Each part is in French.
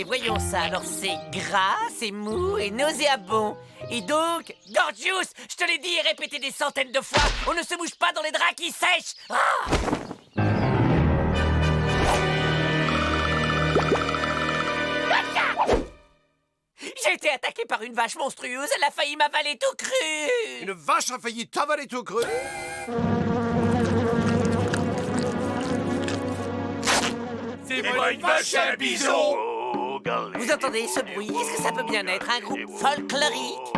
Et voyons ça, alors c'est gras, c'est mou et nauséabond. Et donc, Gorgius, je te l'ai dit et répété des centaines de fois, on ne se bouge pas dans les draps qui sèchent. Ah! J'ai été attaqué par une vache monstrueuse, elle a failli m'avaler tout cru. Une vache a failli t'avaler tout cru? C'est moi une vache et un bison. Vous entendez ce bruit? Est-ce que ça peut bien être un groupe folklorique?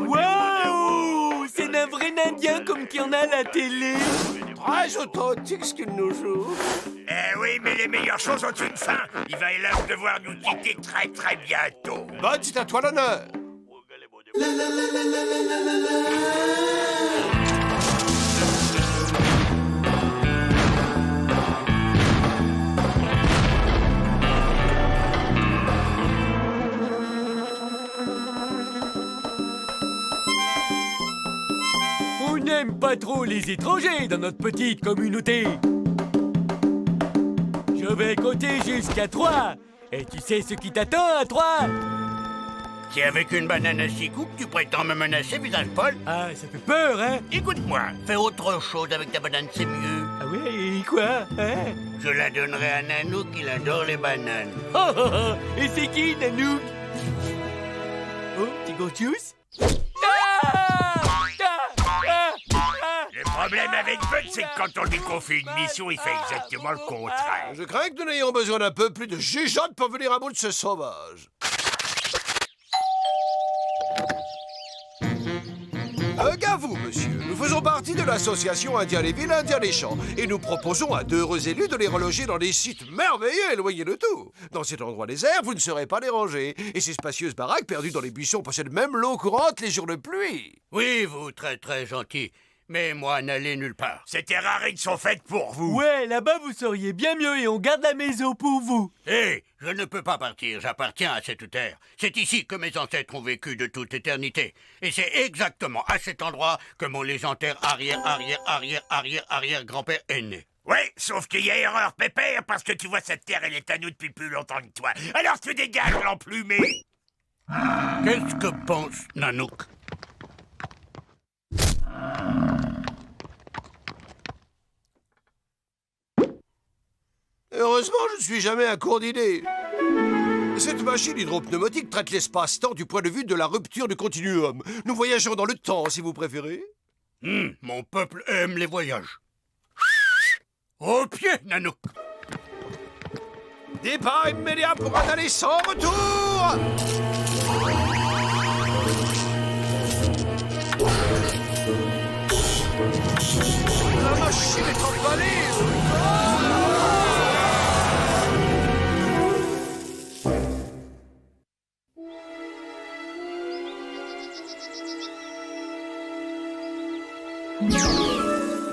Waouh! C'est un vrai Indien comme qu'il y en a à la télé. Très authentique ce qu'il nous joue. Eh oui, mais les meilleures choses ont une fin. Il va hélas devoir nous quitter très très bientôt. Bonne, c'est à toi l'honneur. On n'aime pas trop les étrangers dans notre petite communauté. Je vais compter jusqu'à 3. Et tu sais ce qui t'attend à 3? C'est avec une banane à 6 coups que tu prétends me menacer, visage Paul? Ah, ça fait peur, hein? Écoute-moi, fais autre chose avec ta banane, c'est mieux. Ah ouais, et quoi, hein? Je la donnerai à Nanook, il adore les bananes. Oh, oh, oh. Et c'est qui, Nanook? Oh, petit Gorgius? Le problème avec Bud, c'est que quand on lui confie une mission, il fait exactement le contraire. Je crains que nous n'ayons besoin d'un peu plus de jugeote pour venir à bout de ce sauvage. Gars, vous, monsieur, nous faisons partie de l'association Indien les villes, Indien les champs, et nous proposons à d'heureux élus de les reloger dans des sites merveilleux éloignés de tout. Dans cet endroit désert, vous ne serez pas dérangés, et ces spacieuses baraques perdues dans les buissons possèdent même l'eau courante les jours de pluie. Oui, vous, très très gentil. Mais moi, n'allez nulle part. Ces terrarides sont faites pour vous. Ouais, là-bas, vous seriez bien mieux et on garde la maison pour vous. Hé, je ne peux pas partir, j'appartiens à cette terre. C'est ici que mes ancêtres ont vécu de toute éternité. Et c'est exactement à cet endroit que mon légendaire arrière-grand-père est né. Ouais, sauf qu'il y a erreur, pépère, parce que tu vois, cette terre, elle est à nous depuis plus longtemps que toi. Alors tu dégages, l'emplumé. Qu'est-ce que pense Nanook? Heureusement, je ne suis jamais à court d'idées. Cette machine hydropneumatique traite l'espace-temps du point de vue de la rupture du continuum. Nous voyageons dans le temps, si vous préférez. Mon peuple aime les voyages. Au pied, Nanook. Départ immédiat pour un aller sans retour. La machine est emballée.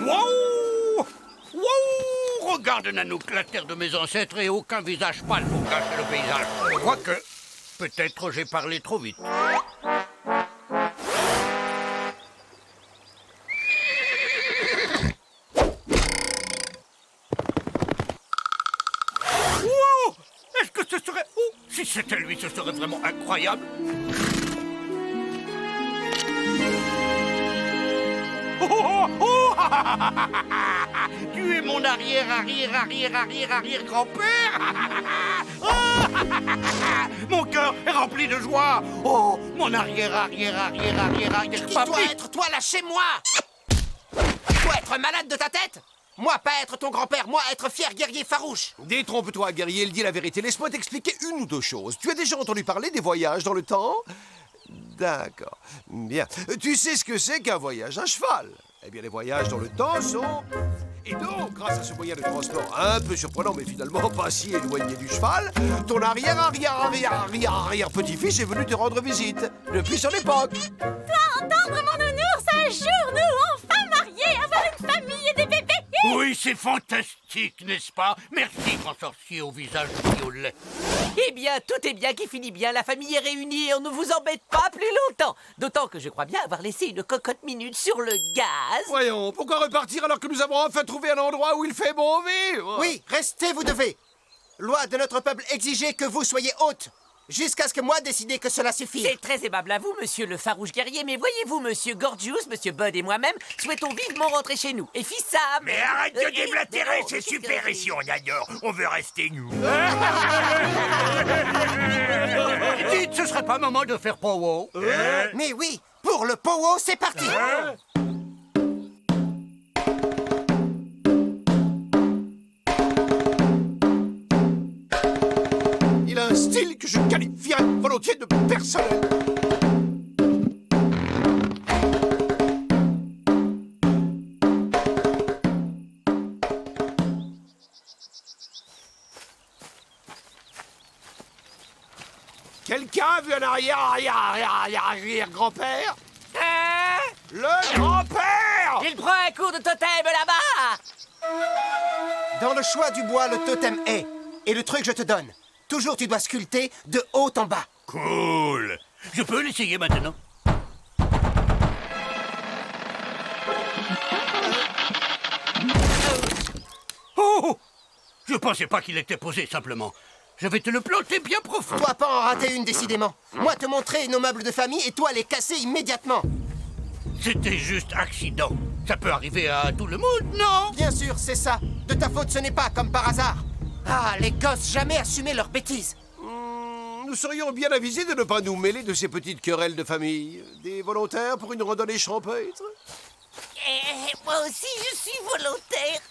Waouh! Waouh! Regarde, Nanook, la terre de mes ancêtres et aucun visage pâle pour cacher le paysage. Quoique, peut-être j'ai parlé trop vite. Wow! Est-ce que ce serait... Oh, si c'était lui, ce serait vraiment incroyable. Oh, oh, oh! Tu es mon arrière-grand-père. Mon cœur est rempli de joie. Oh, mon arrière. Qui doit être toi, lâchez-moi? Tu dois être malade de ta tête? Moi, pas être ton grand-père, moi, être fier guerrier farouche. Détrompe-toi, guerrier, il dit la vérité. Laisse-moi t'expliquer une ou deux choses. Tu as déjà entendu parler des voyages dans le temps? D'accord. Bien. Tu sais ce que c'est qu'un voyage à cheval? Eh bien, les voyages dans le temps sont... Et donc, grâce à ce moyen de transport un peu surprenant, mais finalement pas si éloigné du cheval, ton arrière-petit-fils est venu te rendre visite, depuis son époque. Toi, entendre mon nounours un jour, nous, enfin mariés, avoir une famille et des bébés. Oui, c'est fantastique, n'est-ce pas? Merci, grand sorcier au visage violet. Eh bien, tout est bien qui finit bien. La famille est réunie et on ne vous embête pas plus longtemps. D'autant que je crois bien avoir laissé une cocotte minute sur le gaz. Voyons, pourquoi repartir alors que nous avons enfin trouvé un endroit où il fait bon vivre? Oui, restez, vous devez. Loi de notre peuple exigeait que vous soyez hôtes, jusqu'à ce que moi décide que cela suffit. C'est très aimable à vous, monsieur le farouche guerrier, mais voyez-vous, monsieur Gorgius, monsieur Bud et moi-même souhaitons vivement rentrer chez nous. Et Fissam... Mais arrête de Eh, déblatérer, non, c'est qu'est-ce super que- ici, on adore. On veut rester, nous. Dites, ce serait pas moment de faire powo? Mais oui, pour le powo, c'est parti. Il a un style que je qualifierais volontiers de personnel. Quelqu'un a vu un arrière-grand-père? Hein? Le grand-père! Il prend un coup de totem là-bas. Dans le choix du bois, le totem est. Et le truc, je te donne. Toujours, tu dois sculpter de haut en bas. Cool. Je peux l'essayer maintenant? Oh! Je pensais pas qu'il était posé, simplement. Je vais te le planter bien profond. Toi, pas en rater une, décidément. Moi, te montrer nos meubles de famille et toi, les casser immédiatement. C'était juste accident. Ça peut arriver à tout le monde, non? Bien sûr, c'est ça. De ta faute, ce n'est pas comme par hasard. Ah, les gosses, jamais assumer leurs bêtises. Nous serions bien avisés de ne pas nous mêler de ces petites querelles de famille. Des volontaires pour une randonnée champêtre? Moi aussi, je suis volontaire.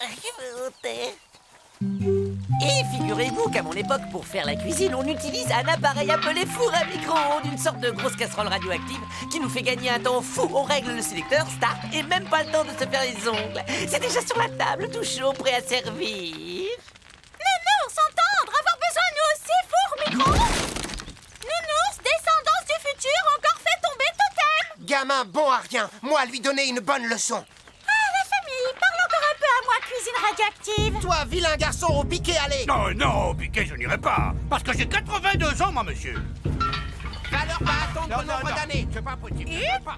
Et figurez-vous qu'à mon époque, pour faire la cuisine, on utilise un appareil appelé four à micro-ondes, une sorte de grosse casserole radioactive qui nous fait gagner un temps fou. On règle le sélecteur, start, et même pas le temps de se faire les ongles. C'est déjà sur la table, tout chaud, prêt à servir. Nounours, entendre, avoir besoin nous aussi, four micro-ondes. Nounours, descendance du futur, encore fait tomber totem. Gamin bon à rien. Moi, lui donner une bonne leçon. Ah, la famille, parle encore un peu à moi, cuisine radioactive. Toi, vilain garçon au piqué, allez. Non, non, au piquet, je n'irai pas. Parce que j'ai 82 ans, moi, monsieur. Va leur pas attendre nombre d'années. C'est pas possible.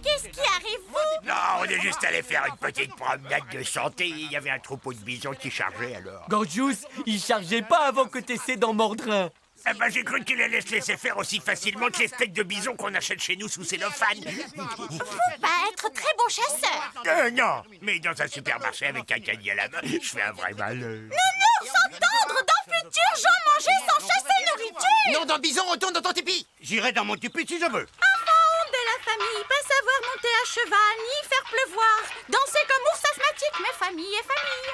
Qu'est-ce qui arrive, vous? Non, on est juste allé faire une petite promenade de santé. Il y avait un troupeau de bisons qui chargeait alors. Gorgius, il chargeait pas avant que t'essaies d'en mordre un. Eh ben, j'ai cru qu'il allait se laisser faire aussi facilement que les steaks de bison qu'on achète chez nous sous cellophane. Pas être très bon chasseur. Non, mais dans un supermarché avec un caddie à la main, je fais un vrai malheur. Nounours, entendre, dans le futur, j'en mangeais sans chasser nourriture. Non, dans bison, retourne dans ton tipi. J'irai dans mon tipi si je veux. Enfant de la famille, pas savoir monter à cheval, ni faire pleuvoir. Danser comme ours asthmatique, mais famille est famille.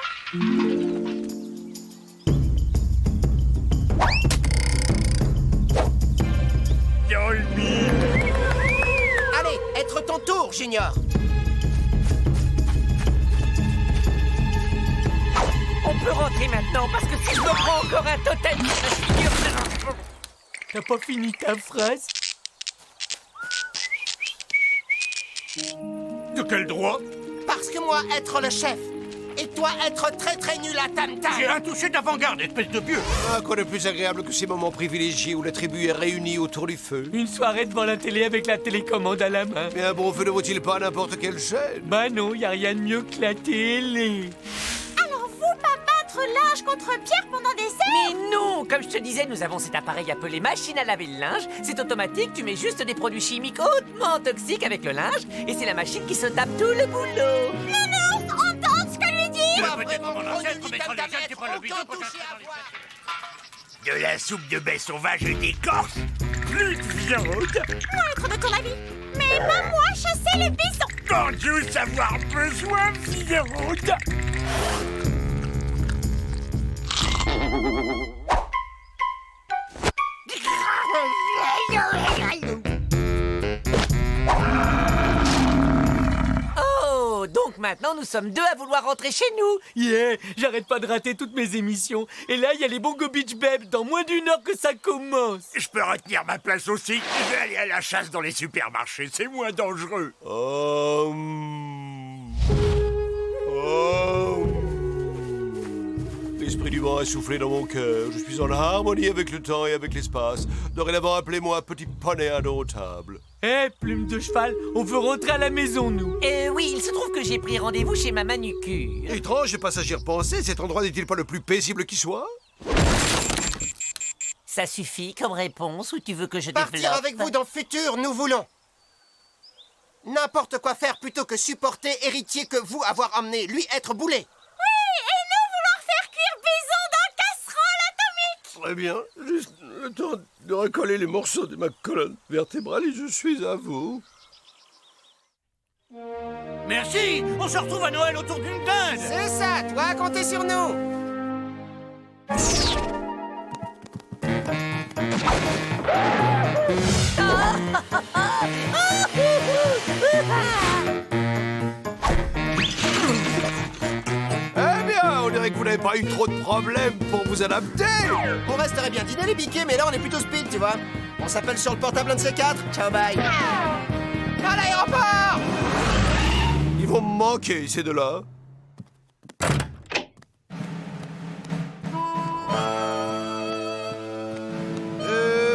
Dans le mille. Allez, être ton tour, Junior. On peut rentrer maintenant, parce que si je me prends encore un totem sur la figure... T'as pas fini ta phrase? De quel droit? Parce que moi, être le chef. Et toi, être très très nul à tam-tam. J'ai un toucher d'avant-garde, espèce de vieux. Ah, quoi de plus agréable que ces moments privilégiés où la tribu est réunie autour du feu? Une soirée devant la télé avec la télécommande à la main. Mais un bon feu ne vaut-il pas n'importe quelle chaîne? Bah non, y a rien de mieux que la télé. Alors vous, pas battre linge contre pierre pendant des heures? Mais non! Comme je te disais, nous avons cet appareil appelé machine à laver le linge. C'est automatique, tu mets juste des produits chimiques hautement toxiques avec le linge, et c'est la machine qui se tape tout le boulot. Nounours, entendre ce que lui dit. Toi, Peut-être vraiment, mon gros ancêtre nul du mettra les tam-tam, jeunes qui prennent le bidon aucun pour toucher chercher à dans les voir. De la soupe de baie sauvage d'écorce, plus de viande. Être de ton avis. Mais pas moi chasser les bisons. Gorgius avoir besoin de viande. Oh, donc maintenant nous sommes deux à vouloir rentrer chez nous. Yeah, j'arrête pas de rater toutes mes émissions. Et là, il y a les Bongo Beach Babes dans moins d'une heure que ça commence. Je peux retenir ma place aussi. Je vais aller à la chasse dans les supermarchés, c'est moins dangereux. L'esprit du vent a soufflé dans mon cœur. Je suis en harmonie avec le temps et avec l'espace. Dorénavant, appelez-moi petit poney indomptable. Eh, plume de cheval, on veut rentrer à la maison, nous. Oui, il se trouve que j'ai pris rendez-vous chez ma manucure. Étrange, j'ai pas à y repenser. Cet endroit n'est-il pas le plus paisible qui soit? Ça suffit comme réponse ou tu veux que je Partir développe? avec vous dans le futur, nous voulons. N'importe quoi faire plutôt que supporter héritier que vous avoir emmené, lui être boulet. Et nous vouloir faire cuire bison dans casserole atomique. Très bien. Juste le temps de recoller les morceaux de ma colonne vertébrale et je suis à vous. Merci. On se retrouve à Noël autour d'une dinde. C'est ça, toi, comptez sur nous. Eh bien, on dirait que vous n'avez pas eu trop de problèmes pour vous adapter. On resterait bien dîner les piquets, mais là on est plutôt speed, tu vois. On s'appelle sur le portable un de ces quatre. Ciao, bye. À l'aéroport. Ils vont me manquer, ces deux-là.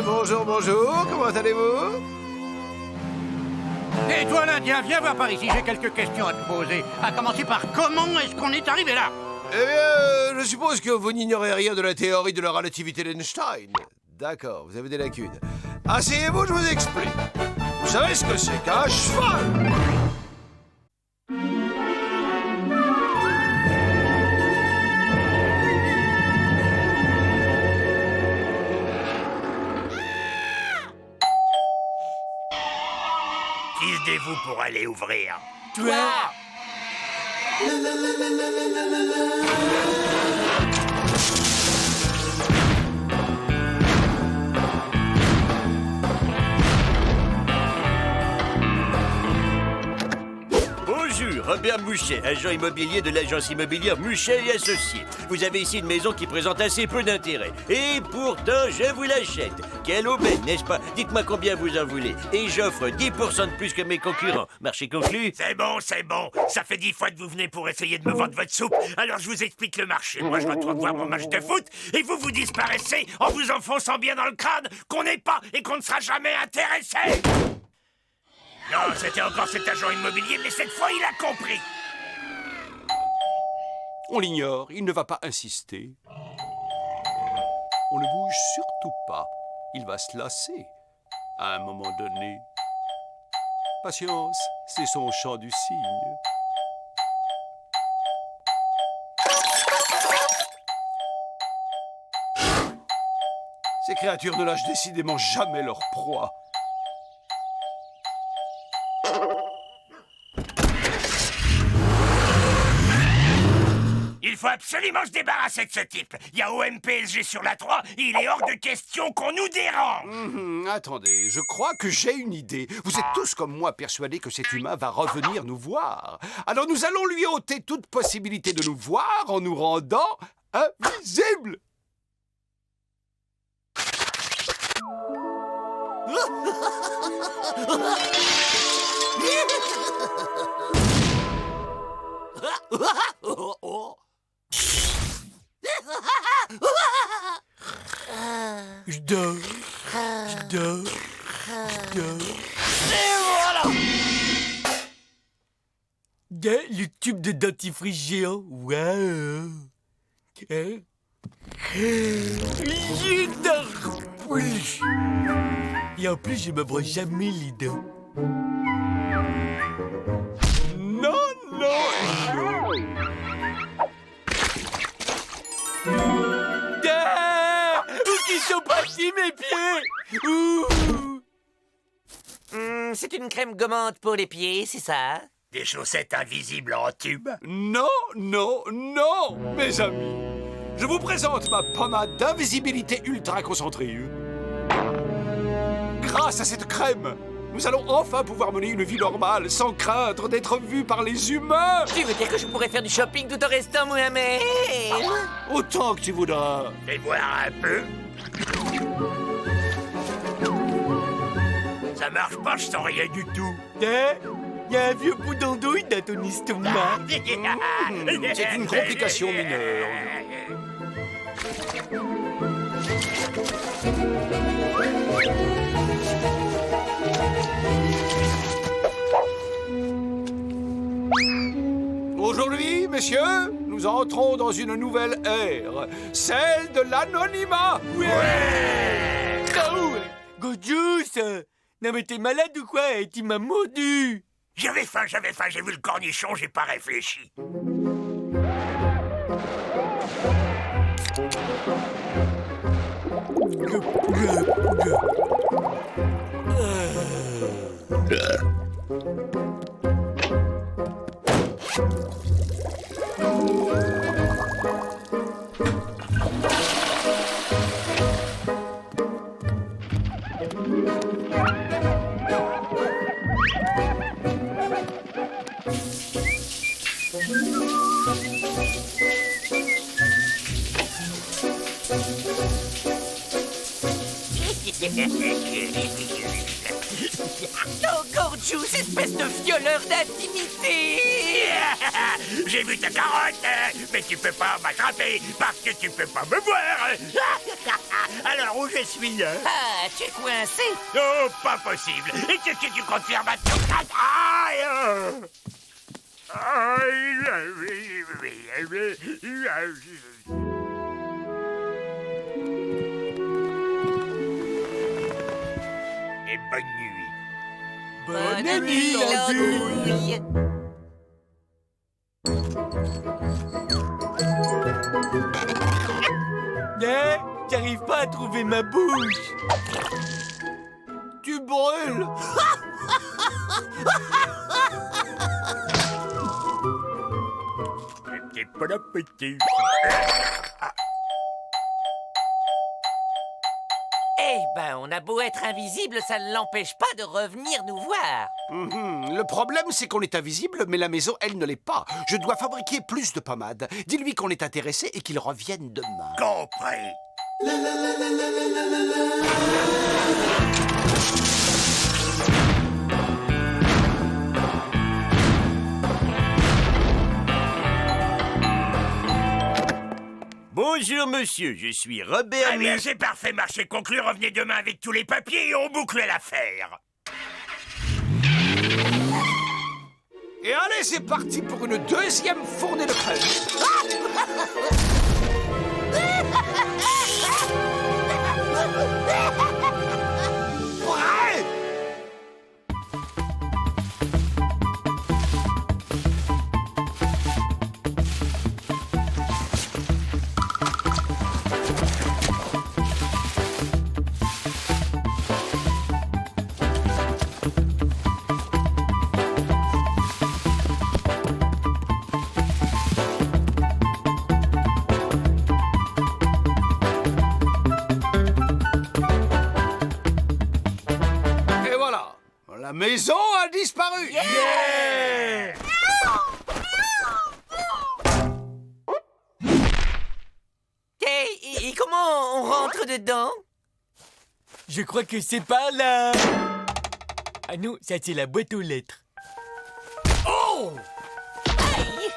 Bonjour, bonjour, comment allez-vous? Et toi, l'Indien, viens voir par ici, j'ai quelques questions à te poser. À commencer par comment est-ce qu'on est arrivé là? Eh bien, je suppose que vous n'ignorez rien de la théorie de la relativité d'Einstein. D'accord, vous avez des lacunes. Asseyez-vous, je vous explique. Vous savez ce que c'est qu'un cheval? Qui se dévoue pour aller ouvrir? Toi. Bonjour, Robert Mouchet, agent immobilier de l'agence immobilière Mouchet et Associés. Vous avez ici une maison qui présente assez peu d'intérêt. Et pourtant, je vous l'achète. Quelle aubaine, n'est-ce pas? Dites-moi combien vous en voulez. Et j'offre 10% de plus que mes concurrents. Marché conclu? C'est bon, c'est bon. Ça fait 10 fois que vous venez pour essayer de me vendre votre soupe. Alors je vous explique le marché. Moi, je retourne voir mon match de foot et vous vous disparaissez en vous enfonçant bien dans le crâne qu'on n'est pas et qu'on ne sera jamais intéressé. Non, c'était encore cet agent immobilier, mais cette fois, il a compris. On l'ignore, il ne va pas insister. On ne bouge surtout pas. Il va se lasser à un moment donné. Patience, c'est son chant du cygne. Ces créatures ne lâchent décidément jamais leur proie. Il faut absolument se débarrasser de ce type. Il y a OMPSG sur la 3 et il est hors de question qu'on nous dérange. Attendez, je crois que j'ai une idée. Vous êtes tous comme moi persuadés que cet humain va revenir nous voir. Alors nous allons lui ôter toute possibilité de nous voir en nous rendant invisibles. Je dors. Je dors. Je dors. Le tube de dentifrice géant. Waouh. Hein? Je dors. Oui. Et en plus, je me brosse jamais les dents. Non, non, non. Où qu'ils sont partis mes pieds? Ouh. C'est une crème gommante pour les pieds, c'est ça? Des chaussettes invisibles en tube. Non, non, non, mes amis. Je vous présente ma pommade d'invisibilité ultra concentrée. Grâce à cette crème, nous allons enfin pouvoir mener une vie normale sans craindre d'être vus par les humains. Tu veux dire que je pourrais faire du shopping tout en restant Mohamed? Autant que tu voudras. Fais voir un peu. Ça marche pas, je sens rien du tout. Hein? Y a un vieux bout d'andouille dans ton estomac. C'est une complication mineure. Aujourd'hui, messieurs, nous entrons dans une nouvelle ère, celle de l'anonymat. Gojus! Non mais t'es malade ou quoi? Tu m'as mordu! J'avais faim, j'ai vu le cornichon, j'ai pas réfléchi. Oh, Gorgeous, espèce de violeur d'intimité! J'ai vu ta carotte, mais tu peux pas m'attraper parce que tu peux pas me voir. Alors où je suis? Ah, tu es coincé? Oh, pas possible. Et qu'est-ce que tu comptes faire maintenant? Et bonne nuit. Bonne nuit, l'andouille! J'arrive pas à trouver ma bouche! Tu brûles. C'est pas l'appétit. Eh ben, on a beau être invisible, ça ne l'empêche pas de revenir nous voir. Le problème, c'est qu'on est invisible, mais la maison, elle ne l'est pas. Je dois fabriquer plus de pommade. Dis-lui qu'on est intéressé et qu'il revienne demain. Compris. Bonjour, monsieur, je suis Robert... Très bien, c'est parfait, marché conclu. Revenez demain avec tous les papiers et on boucle l'affaire. Et allez, c'est parti pour une deuxième fournée de crème. Prêt? Et voilà, la maison a disparu. Et comment on rentre dedans? Je crois que c'est par là! Ah non, ça c'est la boîte aux lettres. Oh! Aïe!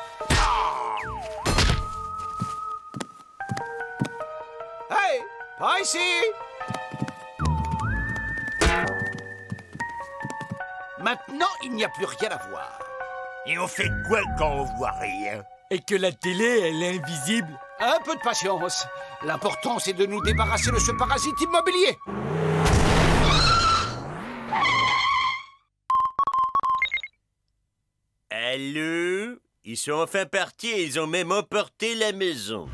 Hey, pas ici. Maintenant, il n'y a plus rien à voir. Et on fait quoi quand on voit rien? Et que la télé, elle est invisible. Un peu de patience. L'important, c'est de nous débarrasser de ce parasite immobilier. Allô? Ils sont enfin partis et ils ont même emporté la maison.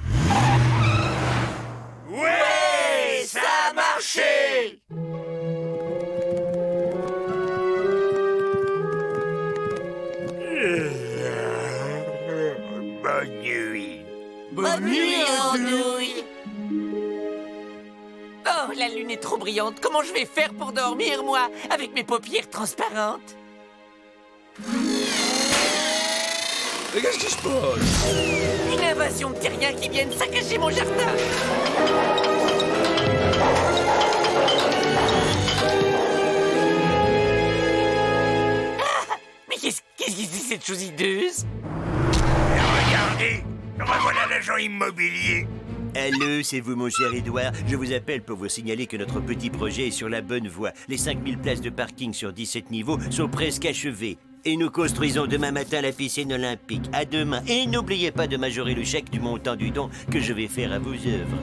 Ouais, ça a marché! Bonne nuit. Bonne nuit, andouille! Oh, la lune est trop brillante. Comment je vais faire pour dormir, moi, avec mes paupières transparentes? Mais qu'est-ce qui se passe? Une invasion de terriens qui viennent saccager mon jardin! Ah, mais qu'est-ce que c'est cette chose hideuse? Regardez, revoilà l'agent immobilier. Allô, c'est vous, mon cher Edouard. Je vous appelle pour vous signaler que notre petit projet est sur la bonne voie. Les 5000 places de parking sur 17 niveaux sont presque achevées. Et nous construisons demain matin la piscine olympique. À demain. Et n'oubliez pas de majorer le chèque du montant du don que je vais faire à vos œuvres.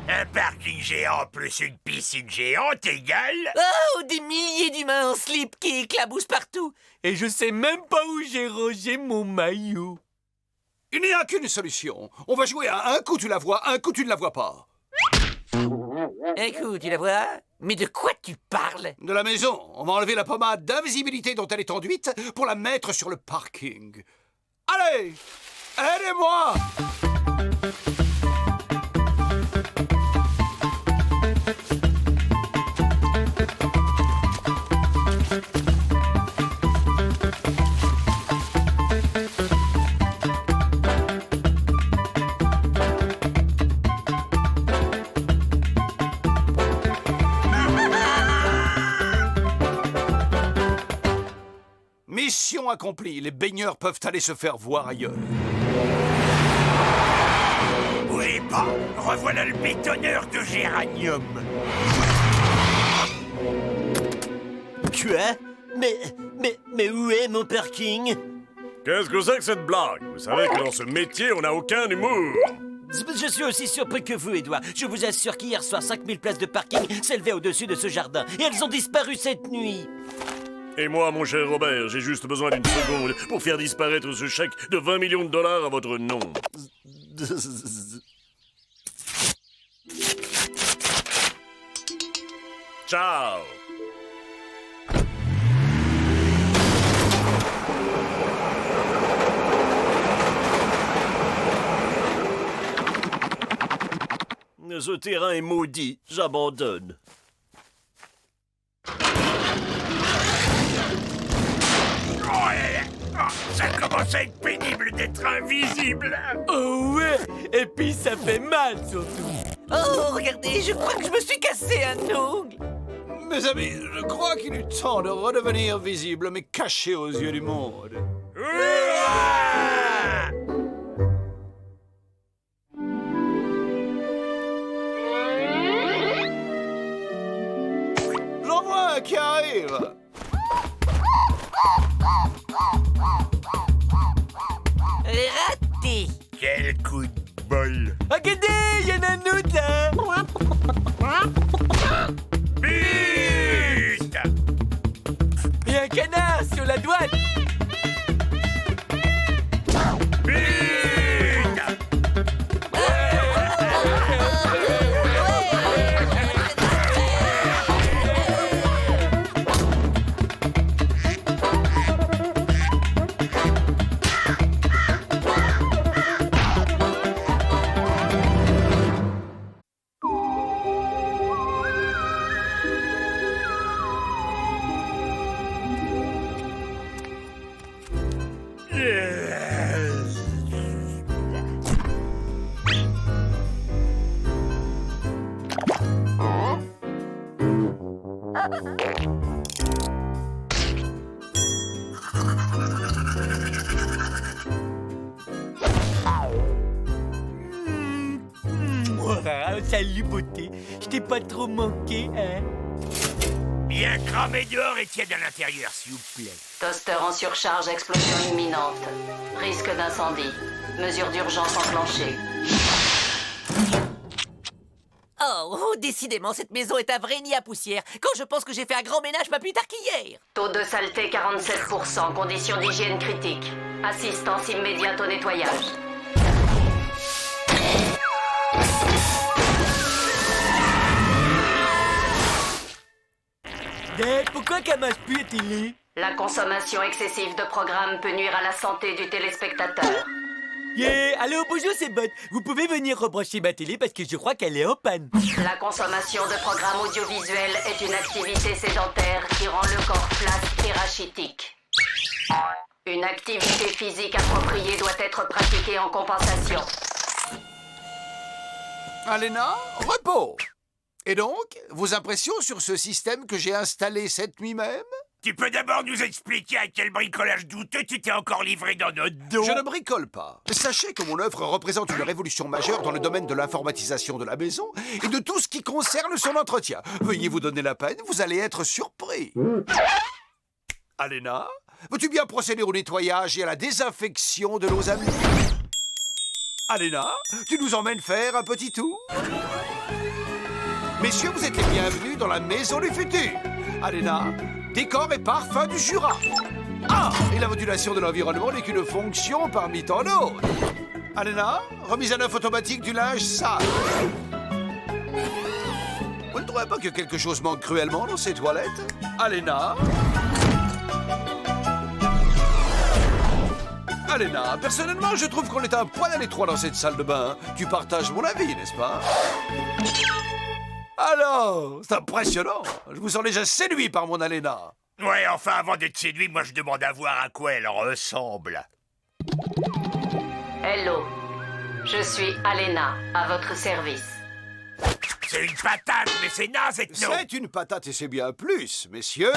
Un parking géant plus une piscine géante égale... Oh, des milliers d'humains en slip qui éclaboussent partout. Et je sais même pas où j'ai rangé mon maillot. Il n'y a qu'une solution. On va jouer à un coup tu la vois, un coup tu ne la vois pas. Un coup, tu la vois? Mais de quoi tu parles? De la maison, on va enlever la pommade d'invisibilité dont elle est enduite pour la mettre sur le parking. Allez, aidez-moi! Mission accomplie, les baigneurs peuvent aller se faire voir ailleurs. Bougez pas, revoilà le bétonneur de géranium. Quoi? Mais où est mon parking? Qu'est-ce que c'est que cette blague? Vous savez que dans ce métier, on n'a aucun humour. Je suis aussi surpris que vous, Edouard. Je vous assure qu'hier soir, 5000 places de parking s'élevaient au-dessus de ce jardin. Et elles ont disparu cette nuit. Et moi, mon cher Robert, j'ai juste besoin d'une seconde pour faire disparaître ce chèque de 20 millions de dollars à votre nom. Ciao! Ce terrain est maudit. J'abandonne. Ça commence à être pénible d'être invisible. Oh ouais. Et puis ça fait mal surtout. Oh, regardez, je crois que je me suis cassé un ongle. Mes amis, je crois qu'il est temps de redevenir visible, mais caché aux yeux du monde. Ouah! J'en vois un qui arrive. Raté. Quel coup de bol. Regardez, il y en a un autre là. But! Et un canard sur la douane. But! Ah, salut beauté. Je t'ai pas trop manqué, hein? Bien cramé dehors et tiède à l'intérieur, s'il vous plaît. Toaster en surcharge, explosion imminente. Risque d'incendie. Mesures d'urgence enclenchées. Oh, décidément, cette maison est un vrai nid à poussière. Quand je pense que j'ai fait un grand ménage pas plus tard qu'hier. Taux de saleté 47%. Conditions d'hygiène critiques. Assistance immédiate au nettoyage. Dad, pourquoi qu'elle marche plus la télé? La consommation excessive de programmes peut nuire à la santé du téléspectateur. Yeah, allô, bonjour, c'est Bot. Vous pouvez venir rebrancher ma télé parce que je crois qu'elle est en panne. La consommation de programmes audiovisuels est une activité sédentaire qui rend le corps flasque et rachitique. Une activité physique appropriée doit être pratiquée en compensation. Alena, repos. Et donc, vos impressions sur ce système que j'ai installé cette nuit même? Tu peux d'abord nous expliquer à quel bricolage douteux tu t'es encore livré dans notre dos? Je ne bricole pas. Sachez que mon œuvre représente une révolution majeure dans le domaine de l'informatisation de la maison et de tout ce qui concerne son entretien. Veuillez vous donner la peine, vous allez être surpris. Alena, veux-tu bien procéder au nettoyage et à la désinfection de nos amis? Alena, tu nous emmènes faire un petit tour? Messieurs, vous êtes les bienvenus dans la maison du futur. Alena, décor et parfum du Jura. Ah, et la modulation de l'environnement n'est qu'une fonction parmi tant d'autres. Alena, remise à neuf automatique du linge sale. Vous ne trouvez pas que quelque chose manque cruellement dans ces toilettes? Alena? Alena, personnellement, je trouve qu'on est un poil à l'étroit dans cette salle de bain. Tu partages mon avis, n'est-ce pas? Alors, c'est impressionnant. Je vous sens déjà séduit par mon Alena. Ouais, enfin, avant d'être séduit, moi je demande à voir à quoi elle ressemble. Hello, je suis Alena, à votre service. C'est une patate, mais c'est naze et non. C'est une patate et c'est bien plus, messieurs.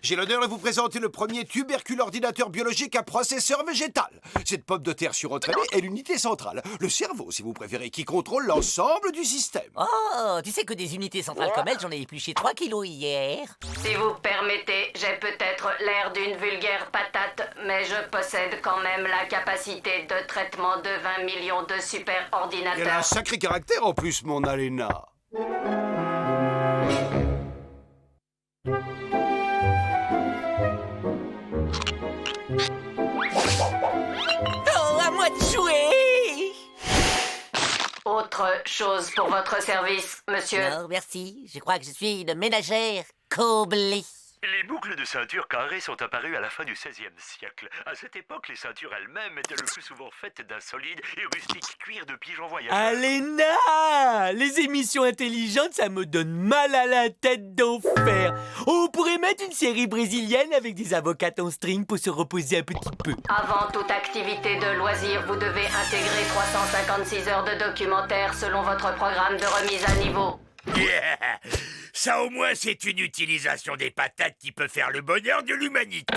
J'ai l'honneur de vous présenter le premier tubercule ordinateur biologique à processeur végétal. Cette pomme de terre surentraînée est l'unité centrale, le cerveau si vous préférez, qui contrôle l'ensemble du système. Oh, tu sais que des unités centrales comme elle, j'en ai épluché 3 kilos hier. Si vous permettez, j'ai peut-être l'air d'une vulgaire patate, mais je possède quand même la capacité de traitement de 20 millions de super Elle a un ordinateurs. sacré caractère en plus, mon Alena. Oh, à moi de jouer! Autre chose pour votre service, monsieur. Non, merci. Je crois que je suis une ménagère comblée. Les boucles de ceinture carrées sont apparues à la fin du XVIe siècle. À cette époque, les ceintures elles-mêmes étaient le plus souvent faites d'un solide et rustique cuir de pigeon voyageur. Alena! Les émissions intelligentes, ça me donne mal à la tête d'enfer. On pourrait mettre une série brésilienne avec des avocats en string pour se reposer un petit peu. Avant toute activité de loisir, vous devez intégrer 356 heures de documentaire selon votre programme de remise à niveau. Yeah. Ça au moins c'est une utilisation des patates qui peut faire le bonheur de l'humanité.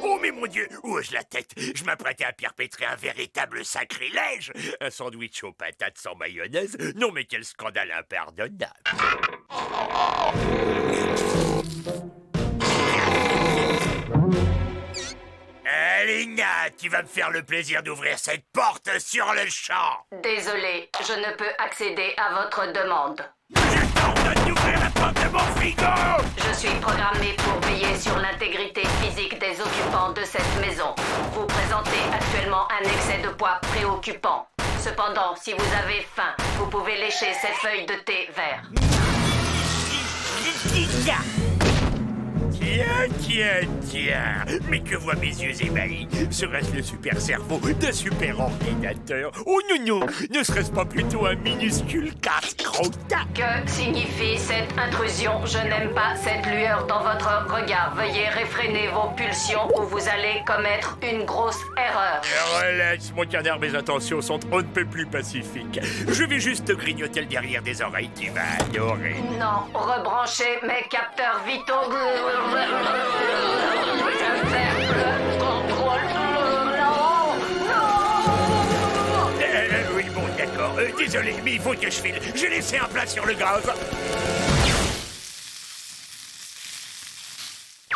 Oh mais mon Dieu, où ai-je la tête? Je m'apprêtais à perpétrer un véritable sacrilège. Un sandwich aux patates sans mayonnaise? Non mais quel scandale impardonnable. Alena, tu vas me faire le plaisir d'ouvrir cette porte sur le champ. Désolé, je ne peux accéder à votre demande. Je t'ordonne d'ouvrir la porte de mon frigo. Je suis programmé pour veiller sur l'intégrité physique des occupants de cette maison. Vous présentez actuellement un excès de poids préoccupant. Cependant, si vous avez faim, vous pouvez lécher cette feuille de thé vert. Tiens. Mais que voient mes yeux ébahis? Serait-ce le super cerveau d'un super ordinateur? Oh non, ne serait-ce pas plutôt un minuscule casse-croûte? Que signifie cette intrusion? Je n'aime pas cette lueur dans votre regard. Veuillez réfréner vos pulsions ou vous allez commettre une grosse erreur. Relax, mon canard, mes intentions sont on ne peut plus pacifiques. Je vais juste te grignoter le derrière des oreilles, tu vas adorer. Non, rebranchez mes capteurs vitaux. Oui, bon, d'accord. Désolé, mais il faut que je file. J'ai laissé un plat sur le gaz.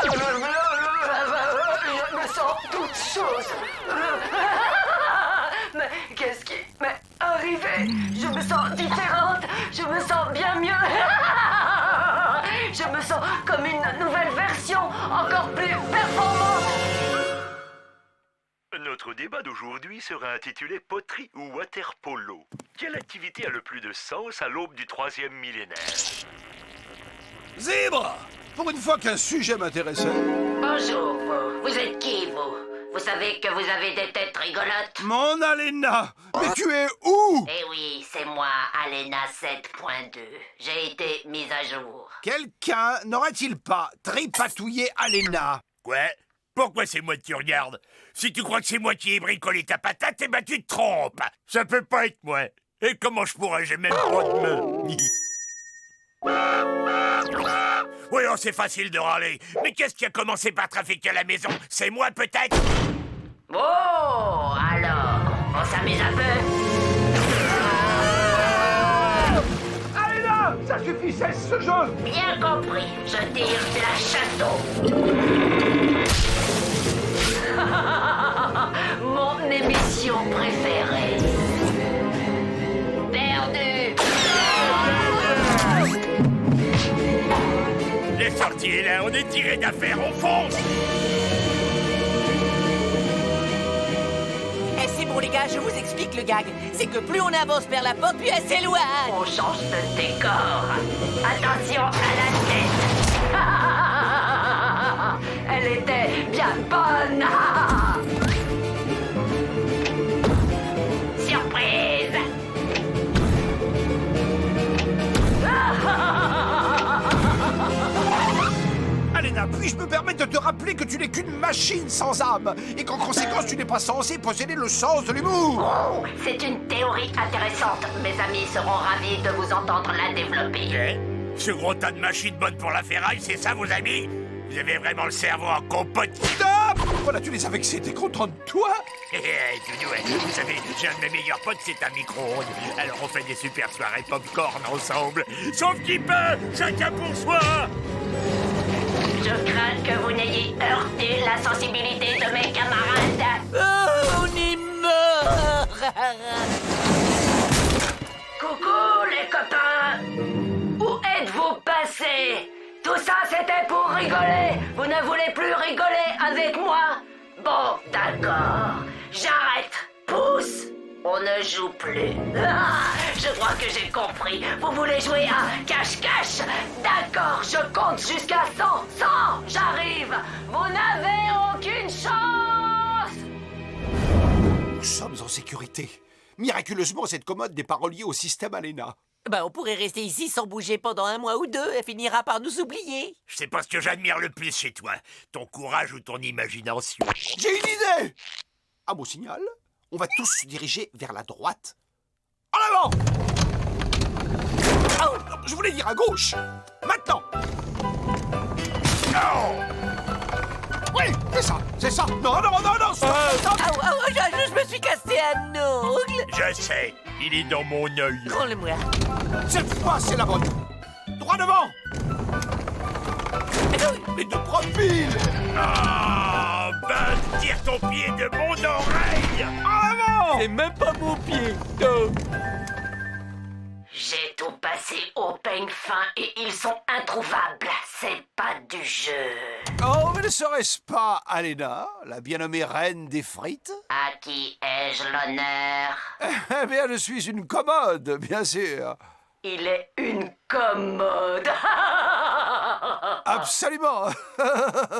Je me sens toute chose. Mais qu'est-ce qui m'est arrivé? Je me sens différente. Je me sens bien mieux. Je me sens comme une nouvelle version, encore plus performante. Notre débat d'aujourd'hui sera intitulé Poterie ou water-polo. Quelle activité a le plus de sens à l'aube du 3e millénaire? Zèbre! Pour une fois qu'un sujet m'intéressait. Bonjour, vous êtes qui, vous? Vous savez que vous avez des têtes rigolotes? Mon Alena! Mais tu es où? Eh oui, c'est moi, Alena 7.2. J'ai été mise à jour. Quelqu'un n'aurait-il pas tripatouillé Alena? Quoi? Pourquoi c'est moi que tu regardes? Si tu crois que c'est moi qui ai bricolé ta patate, eh ben tu te trompes. Ça peut pas être moi. Et comment je pourrais? J'ai même pas de main. Oui, oh, c'est facile de râler. Mais qu'est-ce qui a commencé par trafiquer la maison? C'est moi, peut-être? Oh, alors, on s'amuse un peu? Allez là, ça suffit, cesse ce jeu. Bien compris, je tire la château. Mon émission préférée. Perdu. Les sorties est là, on est tiré d'affaire, on fonce. Eh, c'est bon, les gars, je vous explique le gag. C'est que plus on avance vers la porte, plus elle s'éloigne. On change de décor. Attention à la tête. Elle était bien bonne. Surprise. Alena, puis-je me permettre de te rappeler que tu n'es qu'une machine sans âme et qu'en conséquence, tu n'es pas censé posséder le sens de l'humour. Oh, c'est une théorie intéressante. Mes amis seront ravis de vous entendre la développer. Eh, ce gros tas de machines bonnes pour la ferraille, c'est ça, vos amis? Vous avez vraiment le cerveau en compote. Stop! Voilà, tu les as vexés, t'es content de toi? Vous savez, j'ai un de mes meilleurs potes, c'est un micro-ondes. Alors on fait des super soirées pop-corn ensemble. Sauf qu'il peut, chacun pour soi. Je crains que vous n'ayez heurté la sensibilité de mes camarades. Oh, on est mort. Coucou les copains. Où êtes-vous passés? Tout ça c'était pour rigoler. Vous ne voulez plus rigoler avec moi? Bon, d'accord. J'arrête. Pousse. On ne joue plus. Ah, je crois que j'ai compris. Vous voulez jouer à cache-cache? D'accord, je compte jusqu'à 100. 100, j'arrive. Vous n'avez aucune chance. Nous sommes en sécurité. Miraculeusement, cette commode n'est pas reliée au système Alena. Bah, on pourrait rester ici sans bouger pendant 1 mois ou 2. Elle finira par nous oublier. Je sais pas ce que j'admire le plus chez toi, ton courage ou ton imagination. J'ai une idée! À mon signal, on va tous se diriger vers la droite. En avant! Oh, je voulais dire à gauche. Maintenant! Oh. Oui, c'est ça. Non, stop. Je me suis cassé un ongle. Je sais, il est dans mon œil. Prends-le-moi. Cette fois, c'est la bonne. Droit devant! Les deux profils! Ah, ben, tire ton pied de mon oreille! En avant! C'est même pas mon pied. Non. J'ai tout passé au peigne fin et ils sont introuvables. C'est pas du jeu. Oh, mais ne serait-ce pas Alena, la bien nommée reine des frites? À qui ai-je l'honneur? Eh bien, je suis une commode, bien sûr. Il est une commode. Absolument.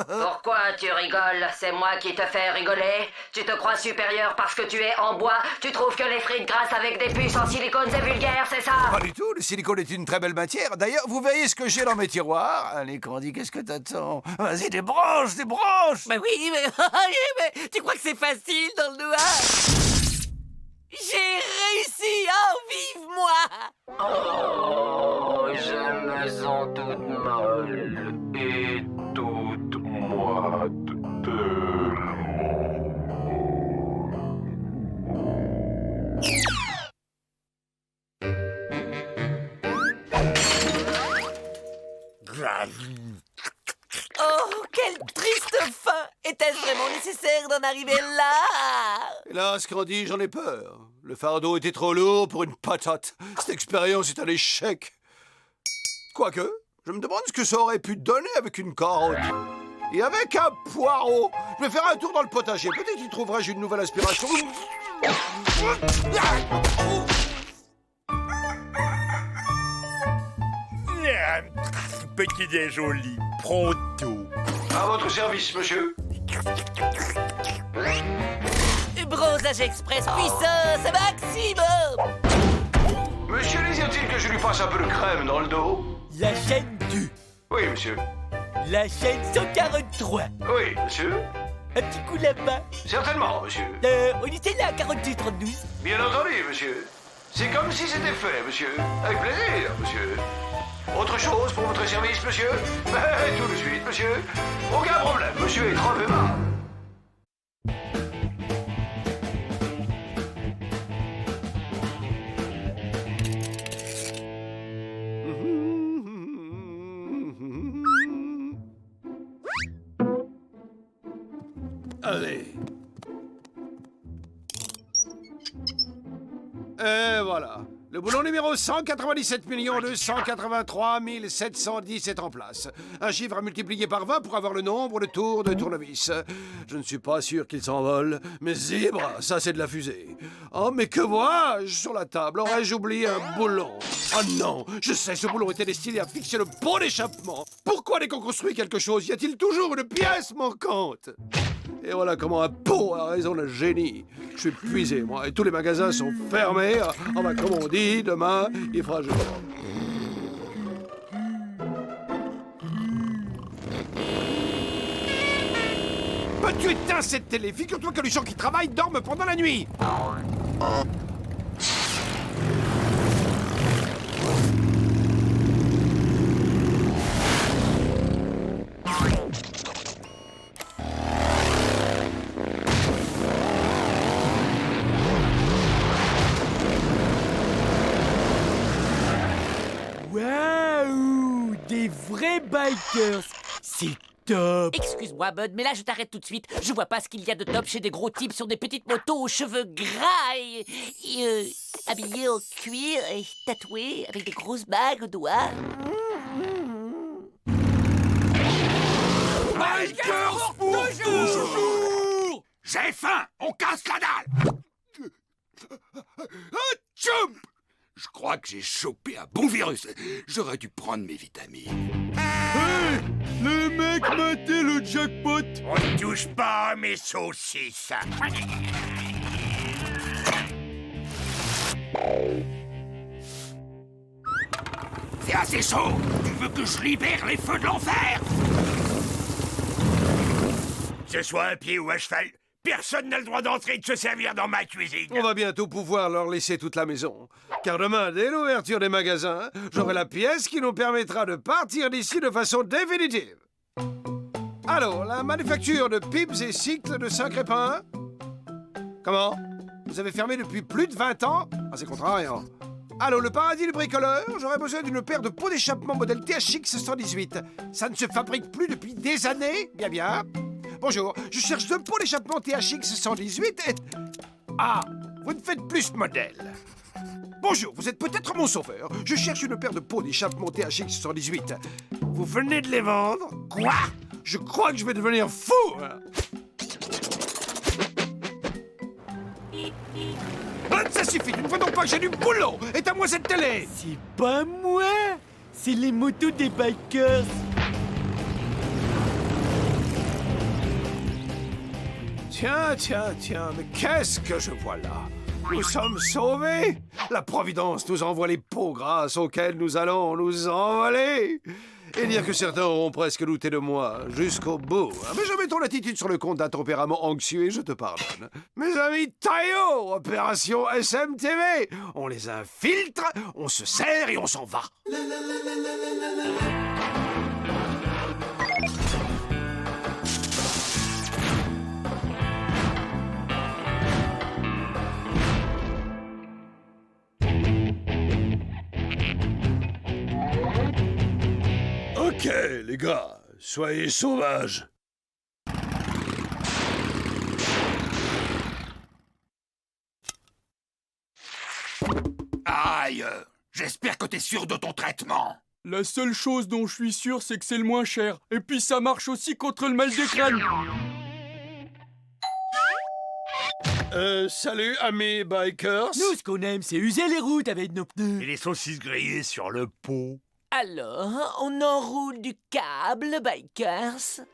Pourquoi tu rigoles? C'est moi qui te fais rigoler? Tu te crois supérieur parce que tu es en bois? Tu trouves que les frites grasses avec des puces en silicone c'est vulgaire, c'est ça? Pas du tout, le silicone est une très belle matière. D'ailleurs, vous verriez ce que j'ai dans mes tiroirs. Allez, Candy, qu'est-ce que t'attends? Vas-y, débranche! Bah oui, mais tu crois que c'est facile dans le noir? J'ai réussi! Oh, vive moi! Oh, je me sens toute molle et toute moite. Oh, quelle triste fin! Était-ce vraiment nécessaire d'en arriver là? Hélas, Candy, j'en ai peur. Le fardeau était trop lourd pour une patate. Cette expérience est un échec. Quoique, je me demande ce que ça aurait pu donner avec une carotte. Et avec un poireau. Je vais faire un tour dans le potager. Peut-être y trouverai-je une nouvelle inspiration. Petit déj au lit, pronto. À votre service, monsieur. Bronzage express puissance maximum! Monsieur, désire-t-il que je lui passe un peu de crème dans le dos? La chaîne 2. Oui, monsieur. La chaîne 143. Oui, monsieur. Un petit coup là-bas. Certainement, monsieur. On était là à 48-32. Bien entendu, monsieur. C'est comme si c'était fait, monsieur. Avec plaisir, monsieur. Autre chose pour votre service, monsieur? Tout de suite, monsieur. Aucun problème, monsieur est trop aimable. Allez. Et voilà. Le boulon numéro 197 283 710 est en place. Un chiffre à multiplier par 20 pour avoir le nombre de tours de tournevis. Je ne suis pas sûr qu'il s'envole, mais zèbre, ça c'est de la fusée. Oh, mais que vois-je sur la table? Aurais-je oublié un boulon? Oh non, je sais, ce boulon était destiné à fixer le pot d'échappement. Pourquoi dès qu'on construit quelque chose, y a-t-il toujours une pièce manquante? Et voilà comment un pot a raison d'un génie. Je suis épuisé, moi, et tous les magasins sont fermés. Ah bah, comme on dit, demain, il fera jour. Bah, tu éteins cette télé. Figure-toi que les gens qui travaillent dorment pendant la nuit. Waouh! Des vrais bikers! C'est top! Excuse-moi, Bud, mais là, je t'arrête tout de suite. Je vois pas ce qu'il y a de top chez des gros types sur des petites motos aux cheveux gras et habillés en cuir et tatoués avec des grosses bagues aux doigts. Bikers pour toujours! J'ai faim! On casse la dalle! Tchoum! Je crois que j'ai chopé un bon virus. J'aurais dû prendre mes vitamines. Hey! Les mecs mataient le jackpot! On ne touche pas à mes saucisses. C'est assez chaud. Tu veux que je libère les feux de l'enfer? Que ce soit à pied ou à cheval, personne n'a le droit d'entrer et de se servir dans ma cuisine. On va bientôt pouvoir leur laisser toute la maison. Car demain, dès l'ouverture des magasins, j'aurai la pièce qui nous permettra de partir d'ici de façon définitive. Alors, la manufacture de pipes et cycles de Saint-Crépin? Comment? Vous avez fermé depuis plus de 20 ans? Ah, c'est contrariant. Allô, le paradis du bricoleur? J'aurais besoin d'une paire de pots d'échappement modèle THX 118. Ça ne se fabrique plus depuis des années? Bien, bien. Bonjour, je cherche 2 pots d'échappement THX 118 et... Ah, vous ne faites plus ce modèle. Bonjour, vous êtes peut-être mon sauveur. Je cherche une paire de pots d'échappement THX 118. Vous venez de les vendre? Quoi? Je crois que je vais devenir fou. Ça suffit, tu ne vois donc pas que j'ai du boulot. Éteins-moi cette télé. C'est pas moi! C'est les motos des bikers! Tiens, mais qu'est-ce que je vois là? Nous sommes sauvés! La Providence nous envoie les pots grâce auxquels nous allons nous envoler! Et dire que certains auront presque douté de moi jusqu'au bout. Mais je mets ton attitude sur le compte d'un tempérament anxieux et je te pardonne. Mes amis Taillot, opération SMTV! On les infiltre, on se sert et on s'en va! Ok, les gars, soyez sauvages. Aïe! J'espère que t'es sûr de ton traitement. La seule chose dont je suis sûr, c'est que c'est le moins cher. Et puis ça marche aussi contre le mal de crâne. Salut, amis bikers. Nous, ce qu'on aime, c'est user les routes avec nos pneus. Et les saucisses grillées sur le pot. Alors, on enroule du câble, bikers.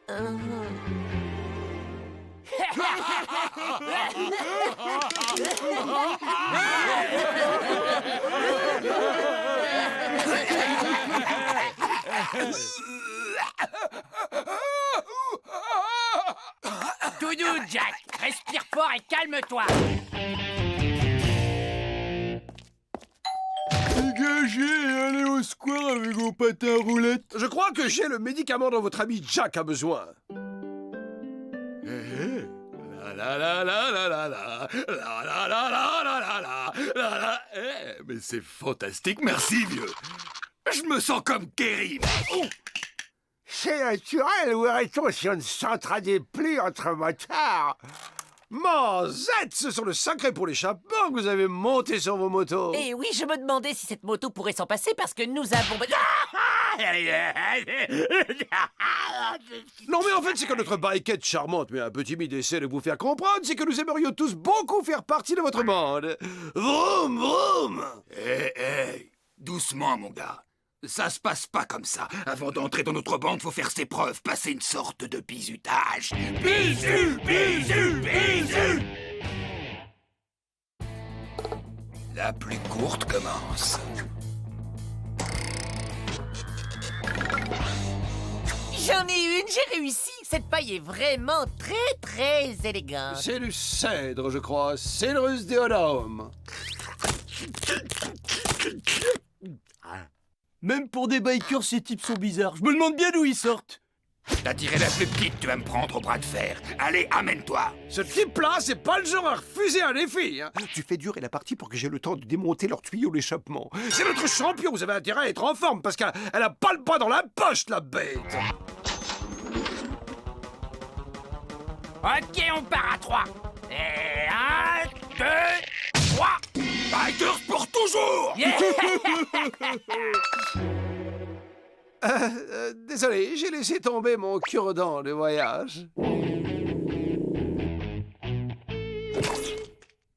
Doudou, Jack, respire fort et calme-toi. Dégagez et allez au square avec vos patins à roulettes. Je crois que j'ai le médicament dont votre ami Jack a besoin. La la la la la la la la la la la la la la la. Mais c'est fantastique, merci vieux. Je me sens comme Kerry. C'est naturel, où irait-on si on ne s'entraînait plus entre motards? Manzette, ce sont de sacrés pour l'échappement que vous avez monté sur vos motos. Et oui, je me demandais si cette moto pourrait s'en passer parce que nous avons... Non mais en fait, c'est que notre bikette charmante mais un peu timide essaie de vous faire comprendre, c'est que nous aimerions tous beaucoup faire partie de votre bande. Vroom, vroom. Doucement, mon gars. Ça se passe pas comme ça. Avant d'entrer dans notre bande, faut faire ses preuves, passer une sorte de bizutage. Bisu, bisu, bisu. La plus courte commence. J'en ai une, j'ai réussi. Cette paille est vraiment très élégante. C'est du cèdre, je crois. Cedrus deodatum. Même pour des bikers, ces types sont bizarres. Je me demande bien d'où ils sortent. T'as tiré la plus petite, tu vas me prendre au bras de fer. Allez, amène-toi. Ce type-là, c'est pas le genre à refuser un défi. Hein. Tu fais durer la partie pour que j'ai le temps de démonter leur tuyau d'échappement. C'est notre champion, vous avez intérêt à être en forme parce qu'elle a pas le pas dans la poche, la bête. Ok, on part à 3. Et 1, 2, 3. Bikers pour toujours. Désolé, j'ai laissé tomber mon cure-dent de voyage.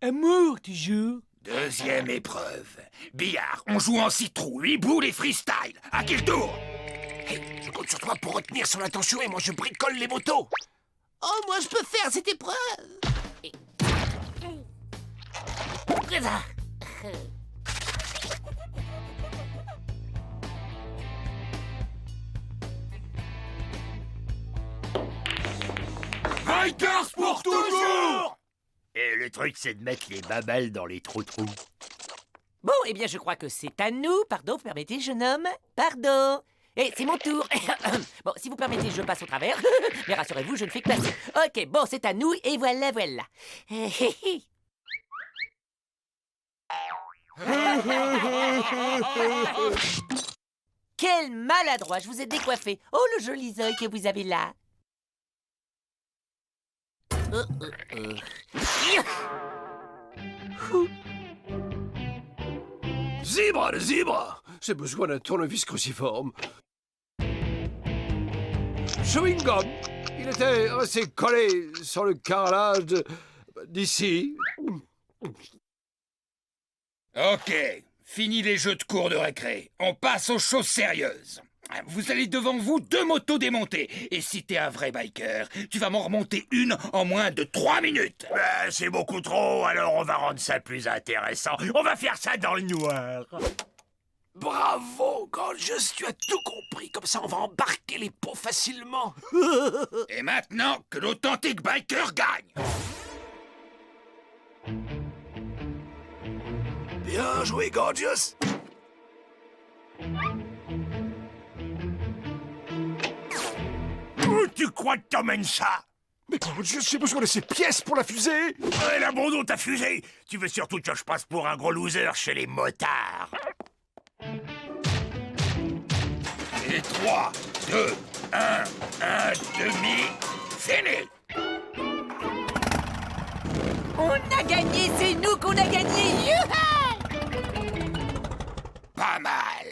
Amour, toujours. Deuxième épreuve. Billard, on joue en citrouille, 8 boules et freestyle. À qui le tour? Hey, je compte sur toi pour retenir son attention et moi je bricole les motos. Oh, moi je peux faire cette épreuve. Bikers pour toujours. Et le truc, c'est de mettre les babelles dans les trous. Bon, eh bien, je crois que c'est à nous. Pardon, vous permettez, jeune homme? Pardon. Et c'est mon tour. Bon, si vous permettez, je passe au travers. Mais rassurez-vous, je ne fais que passer. Ok, bon, c'est à nous, et voilà. Quel maladroit, je vous ai décoiffé. Oh, le joli œil que vous avez là. Zèbre, le zèbre. J'ai besoin d'un tournevis cruciforme. Chewing gum. Il était assez collé sur le carrelage d'ici. Ok, fini les jeux de cours de récré. On passe aux choses sérieuses. Vous allez devant vous 2 motos démontées. Et si t'es un vrai biker, tu vas m'en remonter une en moins de 3 minutes. Ben, c'est beaucoup trop, alors on va rendre ça plus intéressant. On va faire ça dans le noir. Bravo, Gorgeous, tu as tout compris. Comme ça, on va embarquer les pots facilement. Et maintenant, que l'authentique biker gagne. Bien joué, Gorgeous. Où tu crois que t'emmènes ça? Mais Gorgeous, j'ai besoin de ces pièces pour la fusée. Ouais, l'abandon ta fusée. Tu veux surtout que je passe pour un gros loser chez les motards. Et 3, 2, 1, demi, fini. On a gagné, c'est nous qu'on a gagné. Youha! Pas mal.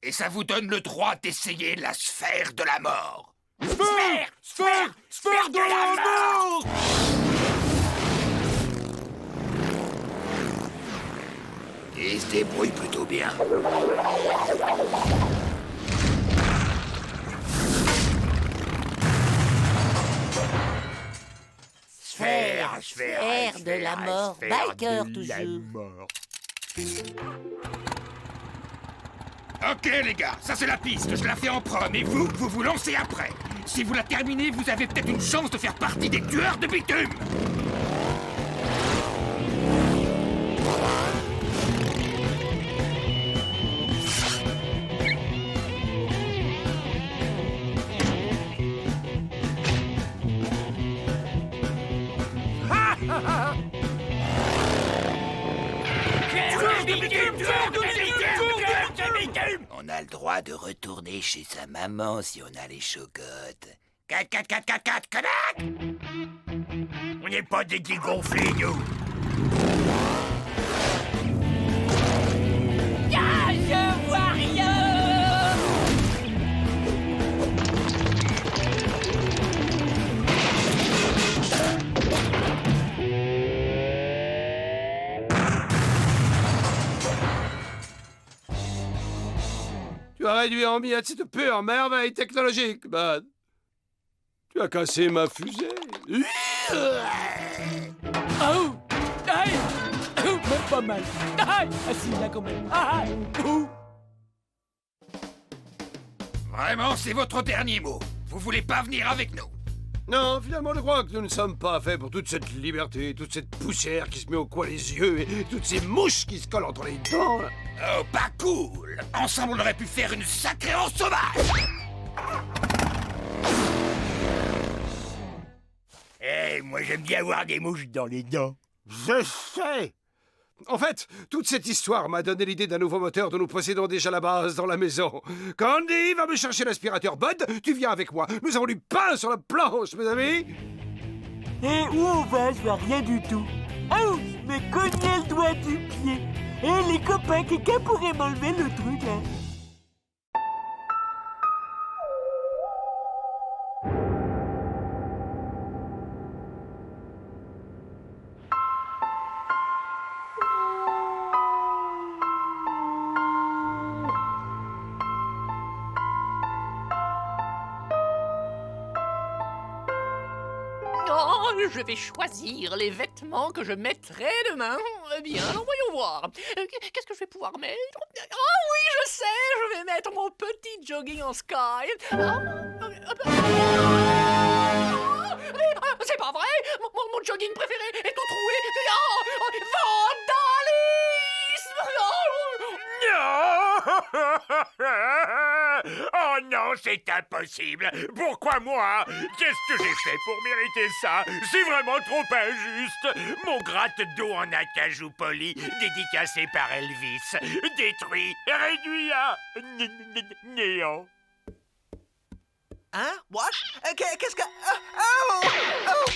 Et ça vous donne le droit d'essayer la sphère de la mort. Sphère de la mort. Il se débrouille plutôt bien. Sphère de la mort. Biker, toujours. Ok les gars, ça c'est la piste, je la fais en premier, et vous vous lancez après. Si vous la terminez, vous avez peut-être une chance de faire partie des tueurs de bitume. On a le droit de retourner chez sa maman si on a les chocottes. 4, 4, 4, 4, 4, connard! On n'est pas des dégonflés, nous. Ah, je vois rien. Tu as réduit en miettes cette pure merveille technologique, Bud. Tu as cassé ma fusée. Oh! Aïe! Oh, même pas mal. Aïe! Ah si, là quand même. Aïe! Oh. Vraiment, c'est votre dernier mot. Vous voulez pas venir avec nous? Non, finalement, je crois que nous ne sommes pas faits pour toute cette liberté, toute cette poussière qui se met au coin des yeux et toutes ces mouches qui se collent entre les dents. Là. Oh, pas cool! Ensemble, on aurait pu faire une sacrée en sauvage! Eh, moi j'aime bien avoir des mouches dans les dents. Je sais. En fait, toute cette histoire m'a donné l'idée d'un nouveau moteur dont nous possédons déjà la base dans la maison. Candy, va me chercher l'aspirateur. Bud, tu viens avec moi. Nous avons du pain sur la planche, mes amis. Et où on va? Je vois rien du tout. Oh! Je me cognais le doigt du pied. Et les copains, quelqu'un pourrait m'enlever le truc, là? Oh, je vais choisir les vêtements que je mettrai demain. Eh bien, alors voyons voir. Qu'est-ce que je vais pouvoir mettre? Ah oui, je sais, je vais mettre mon petit jogging en sky. C'est pas vrai, mon jogging préféré est tout troué. Oh non, c'est impossible. Pourquoi moi? Qu'est-ce que j'ai fait pour mériter ça? C'est vraiment trop injuste. Mon gratte-dos en acajou poli, dédicacé par Elvis, détruit, réduit à néant. Hein? What? Qu'est-ce que... Oh,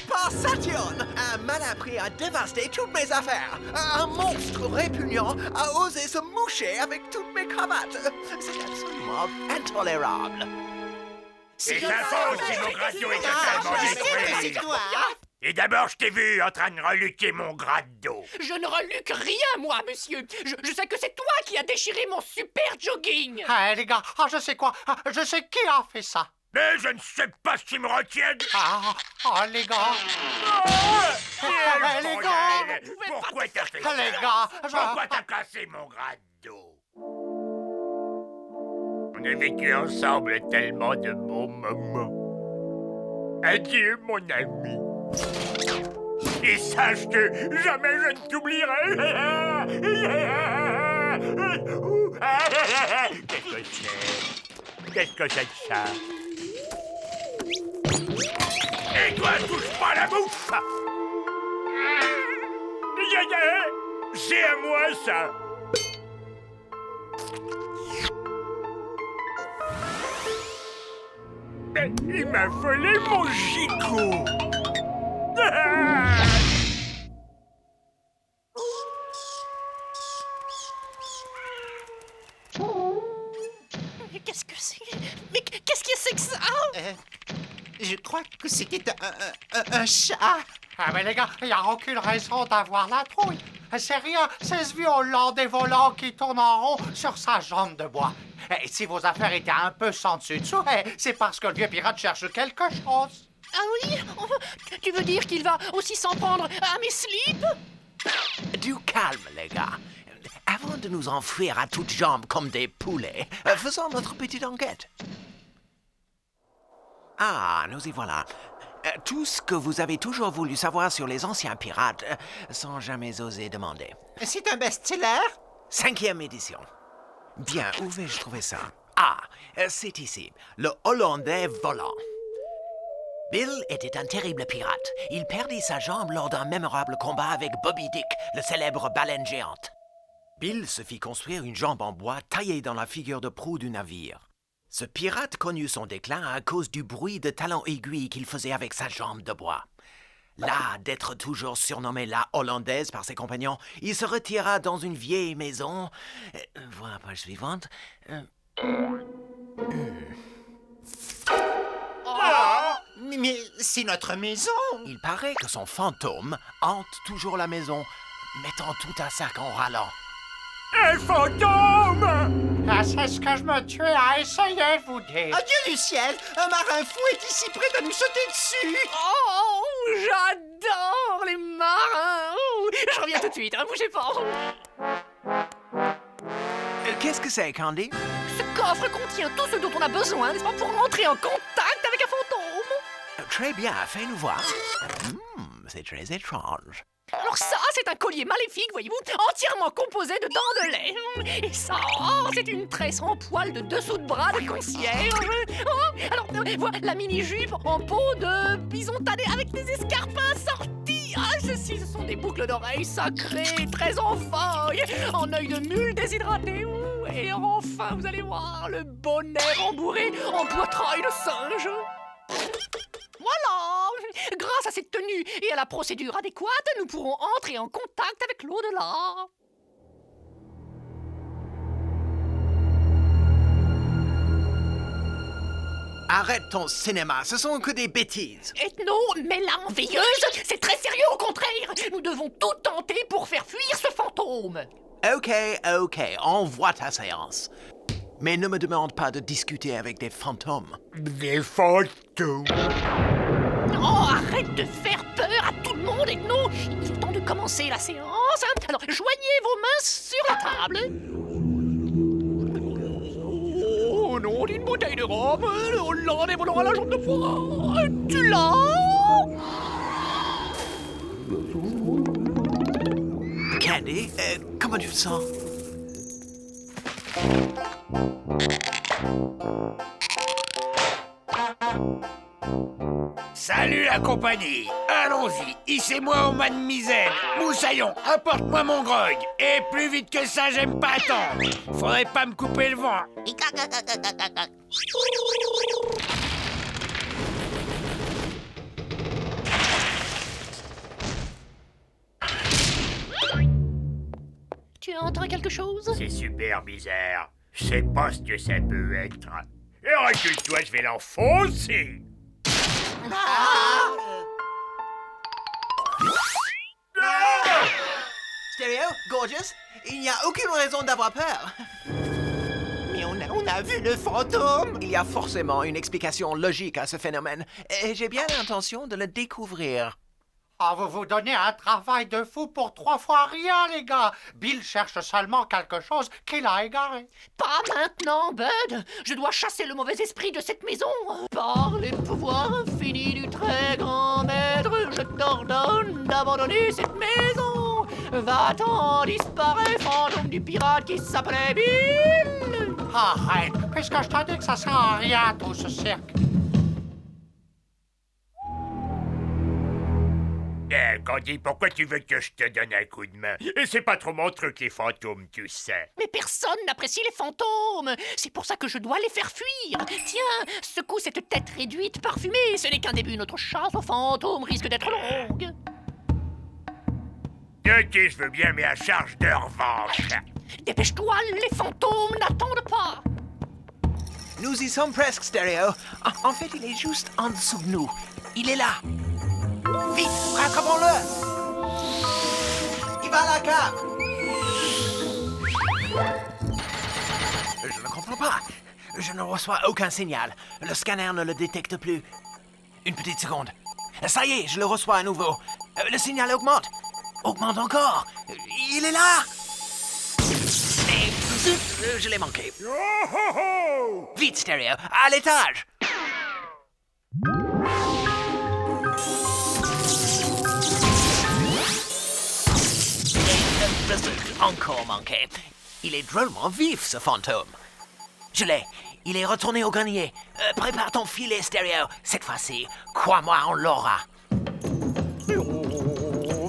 par Saturne! Un malin a dévasté toutes mes affaires. Un monstre répugnant a osé se moucher avec toutes mes cravates. C'est absolument intolérable. C'est ta faute si mon gratte-dos est totalement détruit. Et d'abord, je t'ai vu en train de reluquer mon gratte-dos. Je ne reluque rien, moi, monsieur. Je sais que c'est toi qui as déchiré mon super jogging. Ah, les gars, je sais quoi. Je sais qui a fait ça. Mais je ne sais pas ce qui me retienne. Les gars. Les gars. Pourquoi t'as fait ça? Les gars, Pourquoi t'as cassé mon gratte-dos? On a vécu ensemble tellement de beaux moments. Adieu, mon ami. Et sache que jamais je ne t'oublierai. Qu'est-ce que c'est? Qu'est-ce que c'est que ça? Et toi, touche pas la bouffe! C'est à moi, ça! Il m'a volé mon gigot! Qu'est-ce que c'est? Mais qu'est-ce que c'est que ça? Je crois que c'était un chat. Mais les gars, il n'y a aucune raison d'avoir la trouille. C'est rien, c'est ce violent des volants qui tourne en rond sur sa jambe de bois. Et si vos affaires étaient un peu sans dessus-dessous, c'est parce que le vieux pirate cherche quelque chose. Ah oui? Tu veux dire qu'il va aussi s'en prendre à mes slips? Du calme, les gars. Avant de nous enfuir à toutes jambes comme des poulets, faisons notre petite enquête. Ah, nous y voilà. Tout ce que vous avez toujours voulu savoir sur les anciens pirates, sans jamais oser demander. C'est un best-seller? 5e édition. Bien, où vais-je trouver ça? Ah, c'est ici. Le Hollandais volant. Bill était un terrible pirate. Il perdit sa jambe lors d'un mémorable combat avec Bobby Dick, le célèbre baleine géante. Bill se fit construire une jambe en bois taillée dans la figure de proue du navire. Ce pirate connut son déclin à cause du bruit de talons aiguilles qu'il faisait avec sa jambe de bois. Las d'être toujours surnommé la Hollandaise par ses compagnons, il se retira dans une vieille maison. Voilà la page suivante. Mais c'est notre maison. Il paraît que son fantôme hante toujours la maison, mettant tout à sac en râlant. Un fantôme! Ah, c'est ce que je me tuais à essayer de vous dire. Oh Dieu du ciel! Un marin fou est ici près de nous sauter dessus! Oh, j'adore les marins! Oh, je reviens tout de suite, hein, bougez pas! Qu'est-ce que c'est, Candy? Ce coffre contient tout ce dont on a besoin, n'est-ce pas, pour entrer en contact avec un fantôme? Très bien, fais-nous voir. C'est très étrange. Alors ça, c'est un collier maléfique, voyez-vous, entièrement composé de dents de lait. Et ça, c'est une tresse en poil de dessous de bras de concierge. Alors, voilà la mini-jupe en peau de bison tanné avec des escarpins sortis. Ce sont des boucles d'oreilles sacrées, très en feuille, en œil de mule déshydraté. Et enfin, vous allez voir, le bonnet rembourré en poitrail de singe. Voilà! Grâce à cette tenue et à la procédure adéquate, nous pourrons entrer en contact avec l'au-delà. Arrête ton cinéma, ce sont que des bêtises. Ethno, mais là en veilleuse, c'est très sérieux au contraire. Nous devons tout tenter pour faire fuir ce fantôme. Ok, envoie ta séance. Mais ne me demande pas de discuter avec des fantômes. Des fantômes? Oh, arrête de faire peur à tout le monde, Ethno. Il est temps de commencer la séance. Alors, joignez vos mains sur la table. Oh non, une bouteille de rhum, le Hollandais volant à la jambe de bois. Tu l'as? Candy, comment tu te sens? Salut la compagnie. Allons-y, hissez-moi au mât de misaine. Moussaillon, apporte-moi mon grog. Et plus vite que ça, j'aime pas attendre. Faudrait pas me couper le vent. Tu entends quelque chose? C'est super bizarre. Je sais pas ce que ça peut être. Et recule-toi, je vais l'enfoncer. Stereo, Gorgeous, il n'y a aucune raison d'avoir peur. Mais on a vu le fantôme. Il y a forcément une explication logique à ce phénomène, et j'ai bien l'intention de le découvrir. Ah, vous vous donnez un travail de fou pour 3 fois rien, les gars. Bill cherche seulement quelque chose qu'il a égaré. Pas maintenant, Bud. Je dois chasser le mauvais esprit de cette maison. Par les pouvoirs infinis du très grand maître, je t'ordonne d'abandonner cette maison. Va-t'en, disparaît, fantôme du pirate qui s'appelait Bill. Arrête, puisque je t'ai dit que ça sert à rien, tout ce cirque. Candy, pourquoi tu veux que je te donne un coup de main? Et c'est pas trop mon truc, les fantômes, tu sais. Mais personne n'apprécie les fantômes. C'est pour ça que je dois les faire fuir. Tiens, secoue cette tête réduite, parfumée. Ce n'est qu'un début. Notre chasse aux fantômes risque d'être longue. Ok, je veux bien, mais à charge de revanche. Dépêche-toi, les fantômes n'attendent pas. Nous y sommes presque, Stereo. En fait, il est juste en dessous de nous. Il est là. Vite, rattrapons-le! Il va à la cave! Je ne comprends pas. Je ne reçois aucun signal. Le scanner ne le détecte plus. Une petite seconde. Ça y est, je le reçois à nouveau. Le signal augmente. Augmente encore. Il est là! Et zut, je l'ai manqué. Vite, Stereo, à l'étage! Encore manqué. Il est drôlement vif, ce fantôme. Je l'ai. Il est retourné au grenier. Prépare ton filet, Stereo. Cette fois-ci, crois-moi, on l'aura.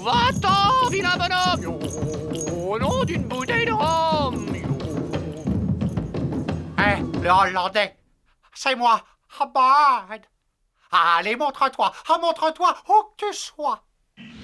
Va-t'en, vilain bonhomme. au nom d'une bouteille de rhum. Hé, le Hollandais, c'est moi, Bard. Allez, montre-toi, montre-toi où que tu sois. Tiens,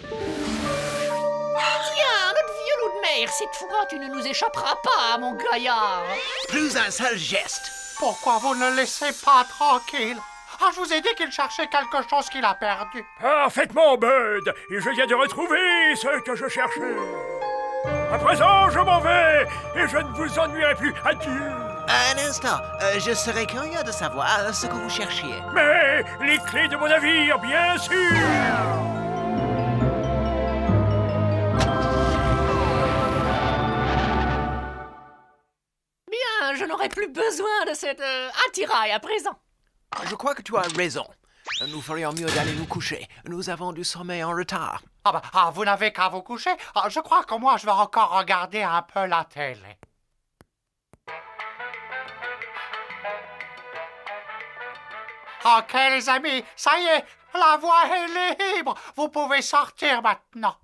notre vieux loup de mer, cette fois, tu ne nous échapperas pas, mon gaillard. Plus un seul geste. Pourquoi vous ne le laissez pas tranquille? Ah, je vous ai dit qu'il cherchait quelque chose qu'il a perdu. Parfaitement, Bud. Et je viens de retrouver ce que je cherchais. À présent, je m'en vais et je ne vous ennuierai plus. Adieu. Un instant, je serais curieux de savoir ce que vous cherchiez. Mais les clés de mon navire, bien sûr. Bien, je n'aurai plus besoin de cette attirail à présent. Je crois que tu as raison. Nous ferions mieux d'aller nous coucher. Nous avons du sommeil en retard. Vous n'avez qu'à vous coucher. Je crois que moi, je vais encore regarder un peu la télé. Ok, les amis, ça y est, la voie est libre. Vous pouvez sortir maintenant.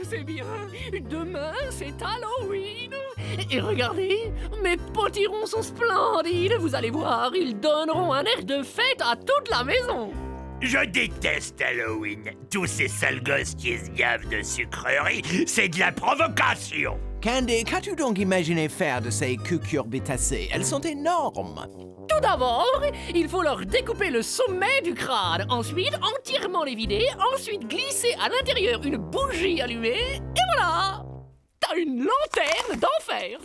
c'est bien. Demain, c'est Halloween. Et regardez, mes potirons sont splendides. Vous allez voir, ils donneront un air de fête à toute la maison. Je déteste Halloween. Tous ces sales gosses qui se gavent de sucreries, c'est de la provocation. Candy, qu'as-tu donc imaginé faire de ces cucurbitacées? Elles sont énormes. Tout d'abord, il faut leur découper le sommet du crâne. Ensuite, entièrement les vider. Ensuite, glisser à l'intérieur une bougie allumée. Et voilà! T'as une lanterne d'enfer.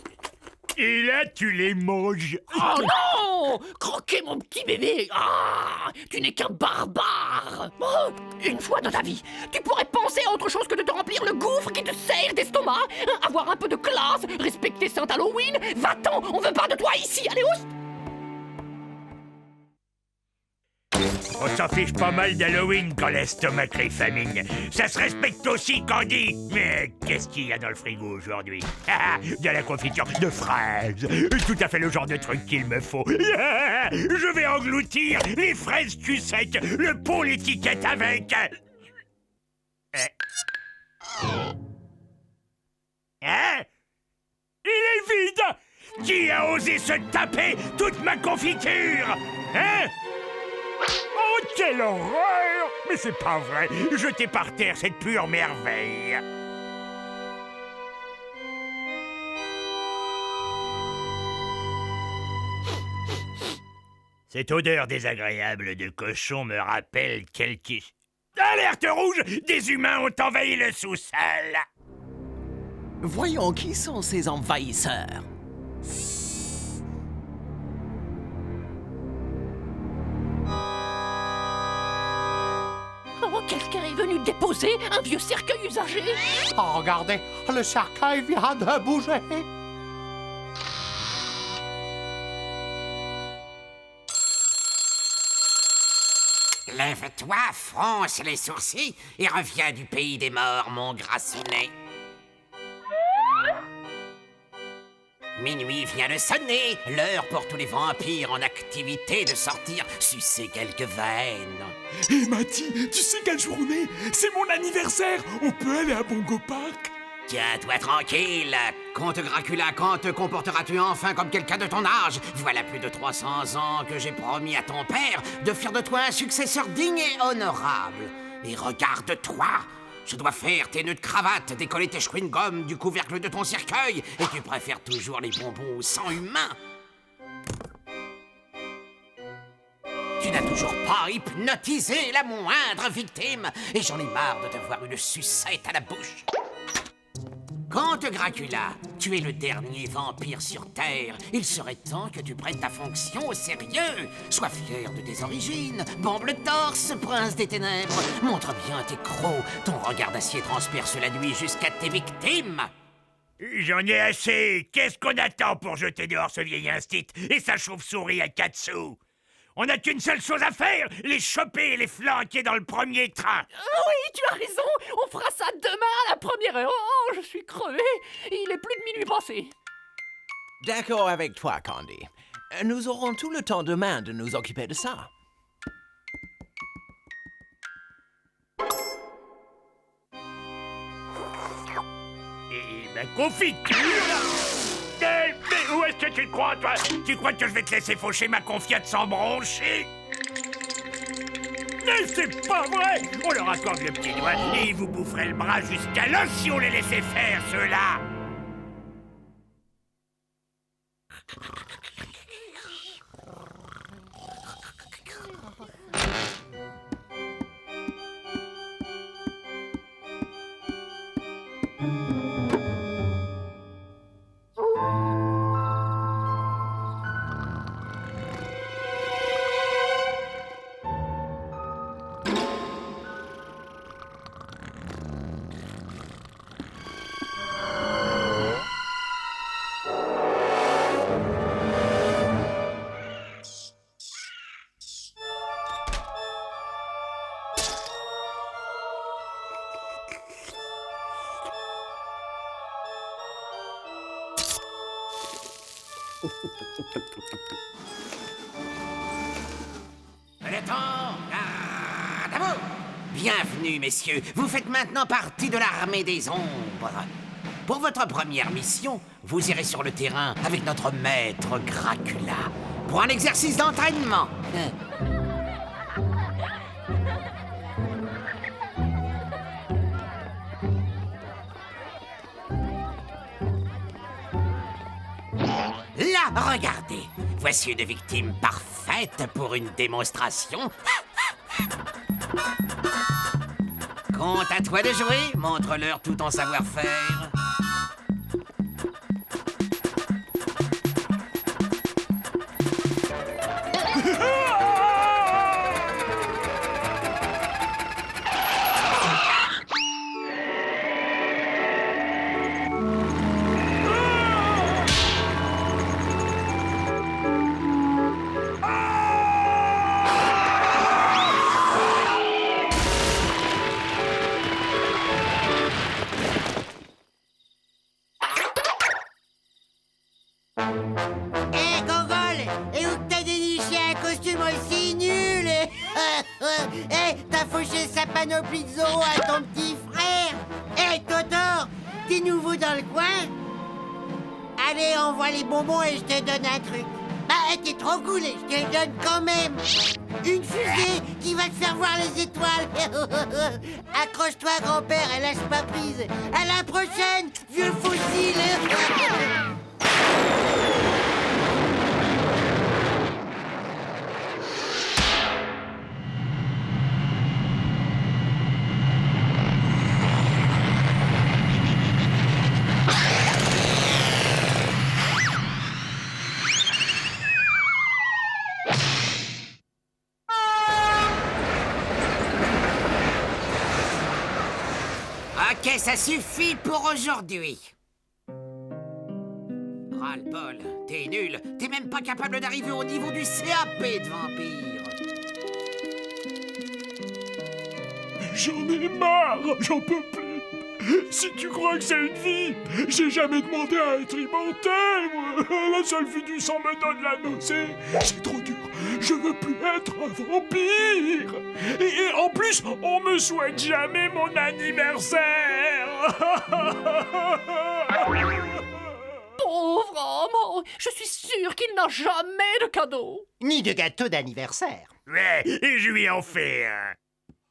Et là, tu les manges. Oh non! Croquer mon petit bébé! Ah! Tu n'es qu'un barbare! Oh, une fois dans ta vie, tu pourrais penser à autre chose que de te remplir le gouffre qui te serre d'estomac! Avoir un peu de classe, respecter Saint Halloween! Va-t'en! On veut pas de toi ici! Allez, oust! On s'en fiche pas mal d'Halloween quand l'estomac crée famine. Ça se respecte aussi, Candy. Mais qu'est-ce qu'il y a dans le frigo aujourd'hui? De la confiture de fraises. Tout à fait le genre de truc qu'il me faut. Je vais engloutir les fraises sucettes, le pot, l'étiquette avec. Hein? Il est vide! Qui a osé se taper toute ma confiture? Hein? Oh, quelle horreur! Mais c'est pas vrai! Jetez par terre cette pure merveille! Cette odeur désagréable de cochon me rappelle quelque... Alerte rouge! Des humains ont envahi le sous-sol! Voyons, qui sont ces envahisseurs? Oh, quelqu'un est venu déposer un vieux cercueil usagé. Oh, regardez, le cercueil vient de bouger. Lève-toi, fronce les sourcils et reviens du pays des morts, mon grassounet. Minuit vient de sonner, l'heure pour tous les vampires en activité de sortir sucer quelques veines. Hé Matty, tu sais quel jour on est? C'est mon anniversaire. On peut aller à Bongo Park? Tiens-toi tranquille. Comte Dracula, quand te comporteras-tu enfin comme quelqu'un de ton âge? Voilà plus de 300 ans que j'ai promis à ton père de faire de toi un successeur digne et honorable. Et regarde-toi! Je dois faire tes nœuds de cravate, décoller tes chewing-gums du couvercle de ton cercueil, et tu préfères toujours les bonbons au sang humain. Tu n'as toujours pas hypnotisé la moindre victime, et j'en ai marre de te voir une sucette à la bouche. Comte Dracula, tu es le dernier vampire sur Terre. Il serait temps que tu prennes ta fonction au sérieux. Sois fier de tes origines. Bombe le torse, prince des ténèbres. Montre bien tes crocs. Ton regard d'acier transperce la nuit jusqu'à tes victimes. J'en ai assez. Qu'est-ce qu'on attend pour jeter dehors ce vieil instit et sa chauve-souris à 4 sous? On n'a qu'une seule chose à faire, les choper et les flanquer dans le premier train. Oui, tu as raison. On fera ça demain à la première heure. Oh, je suis crevé. Il est plus de minuit passé. D'accord avec toi, Candy. Nous aurons tout le temps demain de nous occuper de ça. Et ma confiture! Mais où est-ce que tu te crois, toi? Tu crois que je vais te laisser faucher ma confiate sans broncher? Mais c'est pas vrai! On leur accorde le petit doigt et ils vous boufferaient le bras jusqu'à l'os si on les laissait faire, ceux-là! Le temps, à vous. Bienvenue, messieurs. Vous faites maintenant partie de l'armée des ombres. Pour votre première mission, vous irez sur le terrain avec notre maître Dracula pour un exercice d'entraînement. Là, regardez. Voici une victime parfaite pour une démonstration. Compte à toi de jouer. Montre-leur tout ton savoir-faire. T'as fauché sa panoplie de zoo à ton petit frère. Toto, t'es nouveau dans le coin? Allez, envoie les bonbons et je te donne un truc. Bah, t'es trop cool et je te le donne quand même. Une fusée qui va te faire voir les étoiles. Accroche-toi, grand-père, et lâche pas prise. À la prochaine, vieux fossile. Ok, ça suffit pour aujourd'hui. Ras-le-bol, t'es nul. T'es même pas capable d'arriver au niveau du CAP de vampire. J'en ai marre, j'en peux plus. Si tu crois que c'est une vie, j'ai jamais demandé à être immortel, moi. La seule vue du sang me donne la nausée. C'est trop dur, je veux plus être un vampire. Et en plus, on me souhaite jamais mon anniversaire. Pauvre homme, je suis sûr qu'il n'a jamais de cadeau. Ni de gâteau d'anniversaire. Ouais, et je lui en fais un.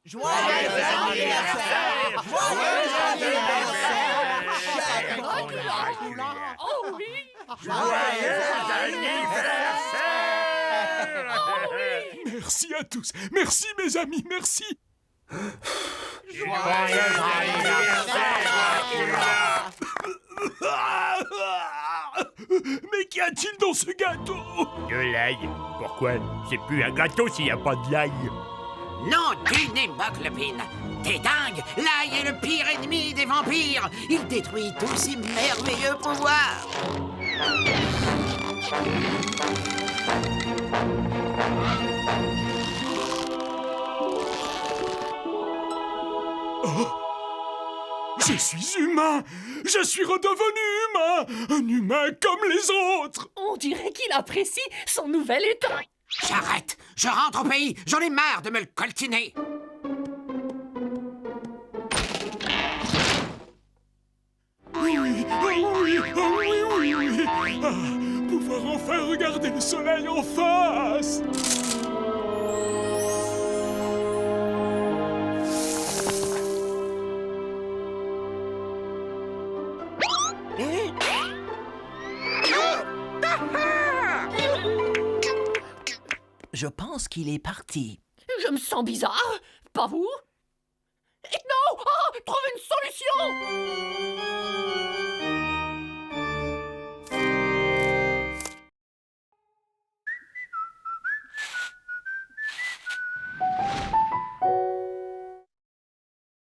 Joyeux anniversaire! Joyeux anniversaire! Oh oui! Joyeux anniversaire! Oh oui! Merci à tous, merci mes amis, merci. Joyeux anniversaire, Mais qu'y a-t-il dans ce gâteau? De l'ail. Pourquoi? C'est plus un gâteau s'il n'y a pas de l'ail. Non, d'une hémoglobine. T'es dingue. L'ail est le pire ennemi des vampires. Il détruit tous ses merveilleux pouvoirs. Oh, je suis humain. Je suis redevenu humain. Un humain comme les autres. On dirait qu'il apprécie son nouvel état. J'arrête. Je rentre au pays. J'en ai marre de me le coltiner. Oui, oui, oui, oui, oui. Ah, pouvoir enfin regarder le soleil en face. Je pense qu'il est parti. Je me sens bizarre, pas vous? Et non! Oh, trouve une solution!